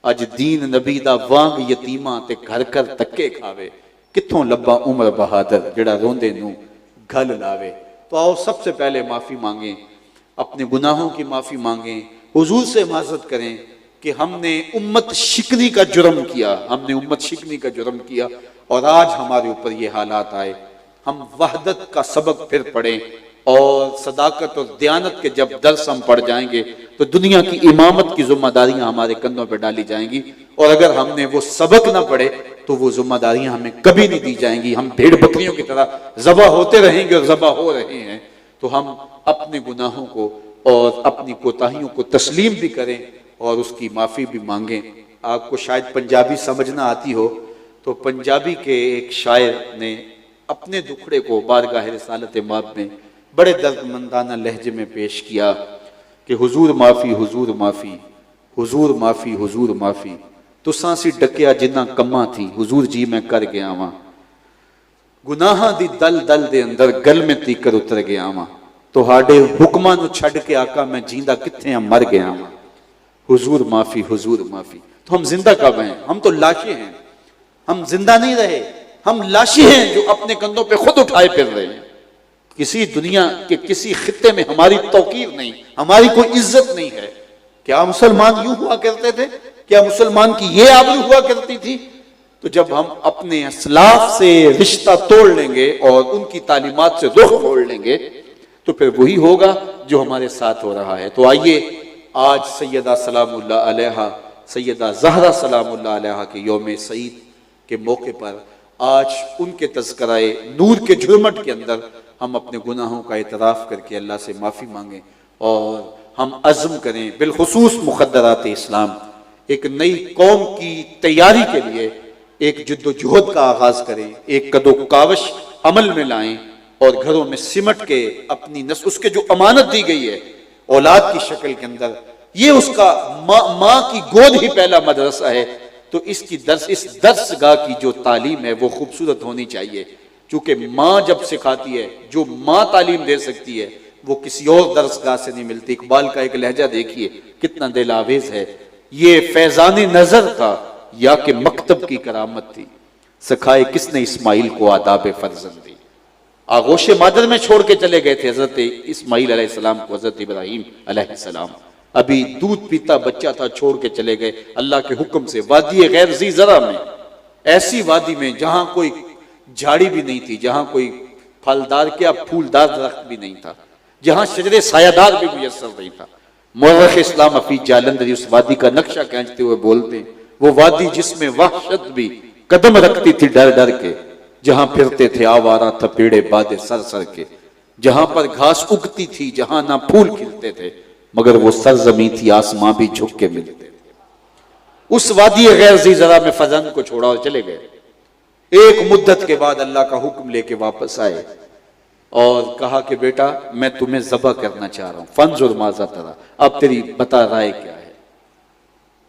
اج دین نبی دا وانگ یتیماں تے گھر کر تکے کھاوے، کتھوں لبا عمر بہادر جڑا روندے نوں گھل لاوے۔ تو آؤ سب سے پہلے معافی مانگیں، اپنے گناہوں کی معافی مانگیں، حضور سے معذرت کریں کہ ہم نے امت شکنی کا جرم کیا، ہم نے امت شکنی کا جرم کیا اور آج ہمارے اوپر یہ حالات آئے۔ ہم وحدت کا سبق پھر پڑھیں اور صداقت اور دیانت کے جب درس ہم پڑھ جائیں گے تو دنیا کی امامت کی ذمہ داریاں ہمارے کندھوں پہ ڈالی جائیں گی، اور اگر ہم نے وہ سبق نہ پڑھے تو وہ ذمہ داریاں ہمیں کبھی نہیں دی جائیں گی۔ ہم بھیڑ بکریوں کی طرح ذبح ہوتے رہیں گے اور ذبح ہو رہے ہیں۔ تو ہم اپنے گناہوں کو اور اپنی کوتاہیوں کو تسلیم بھی کریں اور اس کی معافی بھی مانگیں۔ آپ کو شاید پنجابی سمجھنا آتی ہو تو پنجابی کے ایک شاعر نے اپنے دکھڑے کو بارگاہ رسالت مآب میں بڑے دردمندانہ لہجے میں پیش کیا کہ حضور معافی، حضور معافی، حضور معافی، حضور معافی، تساں سی ڈکیا جنہ کماں تھی، حضور جی میں کر گیا واں، گناہاں دی دل دل دے اندر گل میں تیکر اتر گیا واں، تہاڈے حکماں نو چھڈ کے آقا میں جیندہ کتھے ہاں مر گیا واں، حضور معافی، حضور معافی۔ تو ہم زندہ کب ہیں؟ ہم تو لاشیں ہیں، ہم زندہ نہیں رہے، ہم لاشیں ہیں جو اپنے کندھوں پہ خود اٹھائے پھر رہے ہیں۔ کسی دنیا کے کسی خطے میں ہماری توقیر نہیں، ہماری کوئی عزت نہیں ہے۔ کیا مسلمان یوں ہوا کرتے تھے؟ کیا مسلمان کی یہ آبرو ہوا کرتی تھی؟ تو جب ہم اپنے اسلاف سے رشتہ توڑ لیں گے اور ان کی تعلیمات سے رخ موڑ لیں گے تو پھر وہی ہوگا جو ہمارے ساتھ ہو رہا ہے۔ تو آئیے آج سیدہ سلام اللہ علیہا، سیدہ زہرا سلام اللہ علیہا کے یوم سعید کے موقع پر آج ان کے تذکرہ نور کے جھرمٹ کے اندر ہم اپنے گناہوں کا اعتراف کر کے اللہ سے معافی مانگیں اور ہم عزم کریں، بالخصوص مقدرات اسلام ایک نئی قوم کی تیاری کے لیے ایک جد و جہد کا آغاز کریں، ایک قد و کاوش عمل میں لائیں اور گھروں میں سمٹ کے اپنی نسل، اس کے جو امانت دی گئی ہے اولاد کی شکل کے اندر، یہ اس کا ماں کی گود ہی پہلا مدرسہ ہے، تو اس درس گاہ کی جو تعلیم ہے وہ خوبصورت ہونی چاہیے، چونکہ ماں جب سکھاتی ہے، جو ماں تعلیم دے سکتی ہے وہ کسی اور درس گاہ سے نہیں ملتی۔ اقبال کا ایک لہجہ دیکھیے کتنا دل آویز ہے، یہ فیضان نظر تھا یا کہ مکتب کی کرامت تھی، سکھائے کس نے اسماعیل کو آداب فرزندی۔ آغوش مادر میں چھوڑ کے چلے گئے تھے حضرت اسماعیل علیہ السلام کو حضرت ابراہیم علیہ السلام، ابھی دودھ پیتا بچہ تھا، چھوڑ کے چلے گئے اللہ کے حکم سے وادی غیر ذی زرع میں، ایسی وادی میں جہاں کوئی جھاڑی بھی نہیں تھی، جہاں کوئی پھلدار کیا پھولدار درخت بھی نہیں تھا، جہاں شجر سایہ دار بھی میسر نہیں تھا۔ مورخ اسلام حفیظ جالندھری اس وادی کا نقشہ کھینچتے ہوئے بولتے ہیں، وہ وادی جس میں وحشت بھی قدم رکھتی تھی ڈر ڈر کے، جہاں پھرتے تھے آوارہ تھپیڑے بادے سر سر کے، جہاں پر گھاس اگتی تھی، جہاں نہ پھول کھلتے تھے، مگر وہ سرزمین تھی آسماں بھی جھک کے ملتے تھے۔ اس وادی غیر ذی زرع میں فرزند کو چھوڑا اور چلے گئے۔ ایک مدت کے بعد اللہ کا حکم لے کے واپس آئے اور کہا کہ بیٹا میں تمہیں ذبح کرنا چاہ رہا ہوں، فانظر ماذا تری، اب تیری بتا رائے کیا ہے۔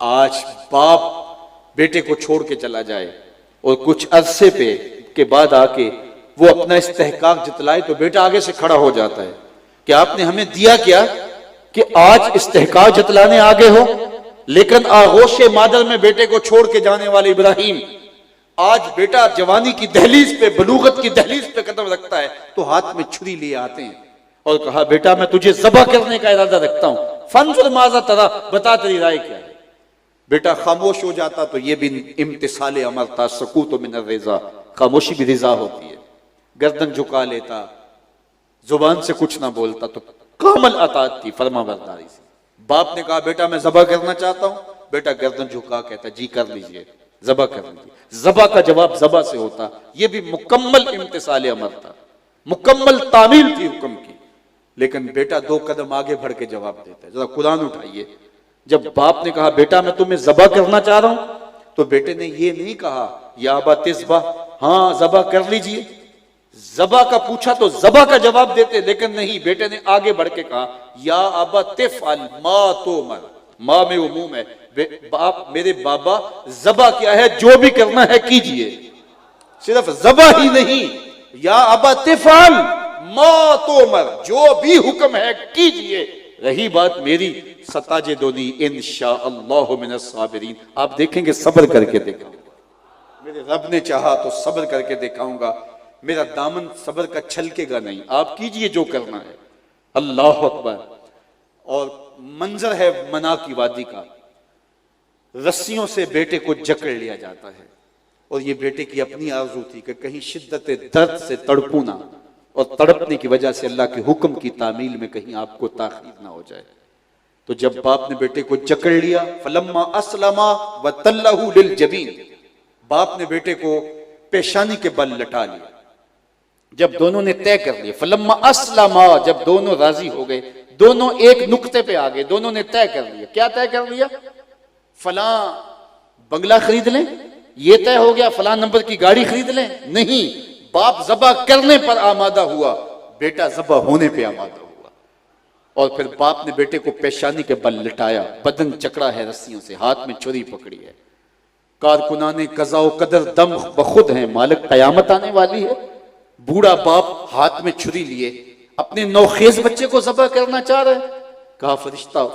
آج باپ بیٹے کو چھوڑ کے چلا جائے اور کچھ عرصے پہ کے بعد آ کے وہ اپنا استحقاق جتلائے تو بیٹا آگے سے کھڑا ہو جاتا ہے کہ آپ نے ہمیں دیا کیا کہ آج استحقاق جتلانے آگے ہو، لیکن آغوش مادر میں بیٹے کو چھوڑ کے جانے والے ابراہیم، آج بیٹا جوانی کی دہلیز پہ، بلوغت کی دہلیز پہ قدم رکھتا ہے تو ہاتھ میں چھری لیے آتے ہیں اور کہا بیٹا میں تجھے ذبح کرنے کا ارادہ رکھتا ہوں، فانظر ماذا تری، بتا تیری رائے کیا ہے۔ بیٹا خاموش ہو جاتا تو یہ بھی امتثال امر تھا، سکوت من الرضا، خاموشی بھی رضا ہوتی ہے۔ گردن جھکا لیتا، زبان سے کچھ نہ بولتا تو کامل اطاعت تھی، فرما برداری سے۔ باپ نے کہا بیٹا میں ذبح کرنا چاہتا ہوں، بیٹا گردن جھکا کہتا جی کر لیجئے، ذبح کر لیجئے۔ ذبح کا جواب ذبح سے ہوتا، یہ بھی مکمل امتثال امر تھا، مکمل تعمیل تھی حکم کی۔ لیکن بیٹا دو قدم آگے بڑھ کے جواب دیتا ہے۔ ذرا قرآن اٹھائیے، جب باپ نے کہا بیٹا میں تمہیں ذبح کرنا چاہ رہا ہوں، تو بیٹے نے یہ نہیں کہا یا ابا تذبح، ہاں ذبح کر لیجئے، ذبح کا پوچھا تو ذبح کا جواب دیتے، لیکن نہیں، بیٹے نے آگے بڑھ کے کہا یا ابا تفعل ما تؤمر، ماں میں عموم ہے، باپ میرے بابا ذبح کیا ہے جو بھی کرنا ہے کیجئے، صرف ذبح ہی نہیں، یا ابا تفعل ما تؤمر، جو بھی حکم ہے کیجئے، رہی بات میری ستجدنی انشاءاللہ من الصابرین، آپ دیکھیں گے صبر کر کے دکھاؤں گا، میرے رب نے چاہا تو صبر کر کے دکھاؤں گا، میرا دامن صبر کا چھلکے گا نہیں، آپ کیجئے جو کرنا ہے۔ اللہ اکبر۔ اور منظر ہے منا کی وادی کا، رسیوں سے بیٹے کو جکڑ لیا جاتا ہے، اور یہ بیٹے کی اپنی آرزو تھی کہ کہیں شدت درد سے تڑپوں نہ، اور تڑپنے کی وجہ سے اللہ کے حکم کی تعمیل میں کہیں آپ کو تاخیر نہ ہو جائے۔ تو جب باپ نے بیٹے کو جکڑ لیا، فلما اسلما وتلہ للجبین، باپ نے بیٹے کو پیشانی کے بل لٹا لیا، جب دونوں نے طے کر لیا، فلما اسلما، جب دونوں راضی ہو گئے، دونوں ایک نقطے پہ آگئے، دونوں نے طے کر لیا، کیا طے کر لیا؟ فلاں بنگلہ خرید لیں، یہ طے ہو گیا فلاں نمبر کی گاڑی خرید لیں، نہیں، باپ ذبح کرنے پر آمادہ ہوا، بیٹا ذبح ہونے پہ آمادہ ہوا، اور پھر باپ نے بیٹے کو پیشانی کے بل لٹایا، بدن چکڑا ہے رسیوں سے، ہاتھ میں چھری پکڑی ہے، کارکنان قضا و قدر دم بخود ہیں، مالک قیامت آنے والی ہے، بوڑھا باپ ہاتھ میں چھری لیے اپنے نوخیز بچے کو ذبح کرنا چاہ رہے، کہا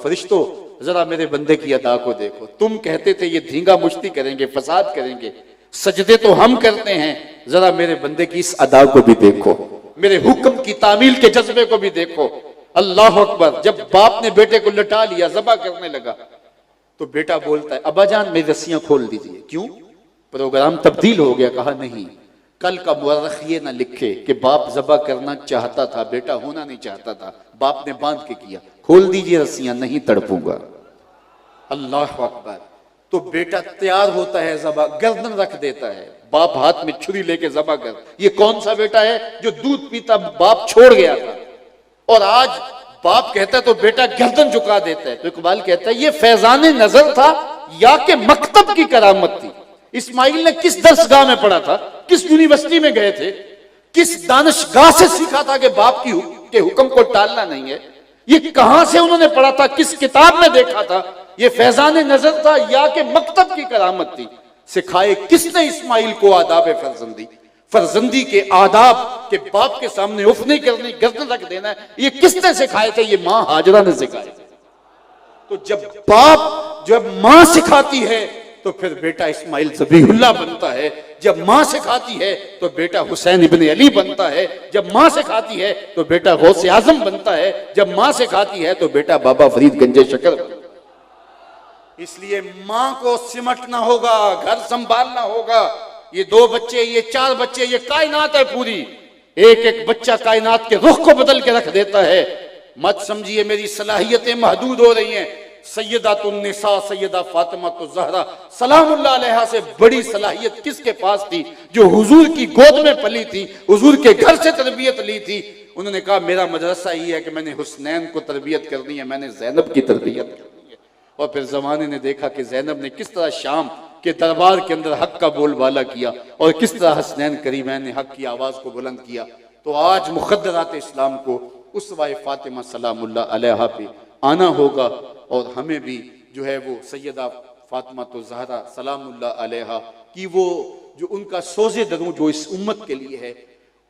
فرشتو ذرا میرے بندے کی ادا کو دیکھو، تم کہتے تھے یہ دھینگا مشتی کریں گے، فساد کریں گے، سجدے تو ہم کرتے ہیں، ذرا میرے بندے کی اس ادا کو بھی دیکھو، میرے حکم کی تعمیل کے جذبے کو بھی دیکھو۔ اللہ اکبر۔ جب باپ نے بیٹے کو لٹا لیا، ذبح کرنے لگا، تو بیٹا بولتا ہے ابا جان میری رسیاں کھول دیجئے، کیوں؟ پروگرام تبدیل ہو گیا۔ کہا نہیں، کل کا مورخ یہ نہ لکھے کہ باپ ذبح کرنا چاہتا تھا، بیٹا ہونا نہیں چاہتا تھا، باپ نے باندھ کے کیا، کھول دیجئے رسیاں، نہیں تڑپوں گا۔ اللہ اکبر۔ تو بیٹا تیار ہوتا ہے ذبح، گردن رکھ دیتا ہے، باپ ہاتھ میں چھری لے کے ذبح کر۔ یہ کون سا بیٹا ہے جو دودھ پیتا باپ چھوڑ گیا تھا، اور آج باپ کہتا ہے تو بیٹا گردن جھکا دیتا ہے۔ تو اقبال کہتا ہے یہ فیضان نظر تھا یا کہ مکتب کی کرامت تھی؟ اسماعیل نے کس درسگاہ میں پڑھا تھا، کس یونیورسٹی میں گئے تھے، کس دانشگاہ سے سیکھا تھا کہ باپ کے حکم کو ٹالنا نہیں ہے؟ یہ کہاں سے انہوں نے پڑھا تھا، کس کتاب میں دیکھا تھا؟ یہ فیضان نظر تھا یا کہ مکتب کی کرامت تھی؟ سکھائے کس نے اسماعیل کو آداب فرزندی؟ فرزندی کے آداب کہ باپ کے سامنے اف نہیں کرنی، گردن رکھ دینا ہے، یہ کس نے سکھائے تھے؟ یہ ماں ہاجرہ نے سکھائے تھے۔ تو جب ماں سکھاتی ہے تو پھر بیٹا اسماعیل ذبیح اللہ بنتا ہے، جب ماں سکھاتی ہے تو بیٹا حسین ابن علی بنتا ہے، جب ماں سکھاتی ہے تو بیٹا غوث اعظم بنتا ہے، جب ماں سکھاتی ہے تو بیٹا بابا فرید گنج شکر بنتا ہے۔ اس لیے ماں کو سمٹنا ہوگا، گھر سنبھالنا ہوگا۔ یہ 2 بچے، یہ 4 بچے، یہ کائنات ہے پوری، ایک ایک بچہ کائنات کے رخ کو بدل کے رکھ دیتا ہے۔ مت سمجھیے میری صلاحیتیں محدود ہو رہی ہیں۔ سیدات النساء سیدہ فاطمہ الزہرا سلام اللہ علیہا سے بڑی صلاحیت کس کے پاس تھی؟ جو حضور کی گود میں پلی تھی، حضور کے گھر سے تربیت لی تھی۔ انہوں نے کہا میرا مدرسہ ہی ہے کہ میں نے حسنین کو تربیت کرنی ہے، میں نے زینب کی تربیت کرنی ہے۔ اور پھر زمانے نے دیکھا کہ زینب نے کس طرح شام کے دربار کے اندر حق کا بول بالا کیا، اور کس طرح حسنین کریمین نے حق کی آواز کو بلند کیا۔ تو آج مخدرات اسلام کو اسوہ فاطمہ سلام اللہ علیہا پہ آنا ہوگا، اور ہمیں بھی جو ہے وہ سیدہ فاطمہ الزہرا سلام اللہ علیہا کی وہ جو ان کا سوزے دروں جو اس امت کے لیے ہے،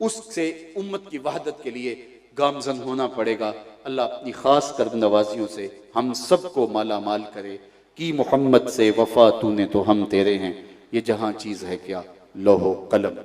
اس سے امت کی وحدت کے لیے گامزن ہونا پڑے گا۔ اللہ اپنی خاص کرم نوازیوں سے ہم سب کو مالا مال کرے۔ کی محمد سے وفا تو نے تو ہم تیرے ہیں، یہ جہاں چیز ہے کیا لوح و قلم۔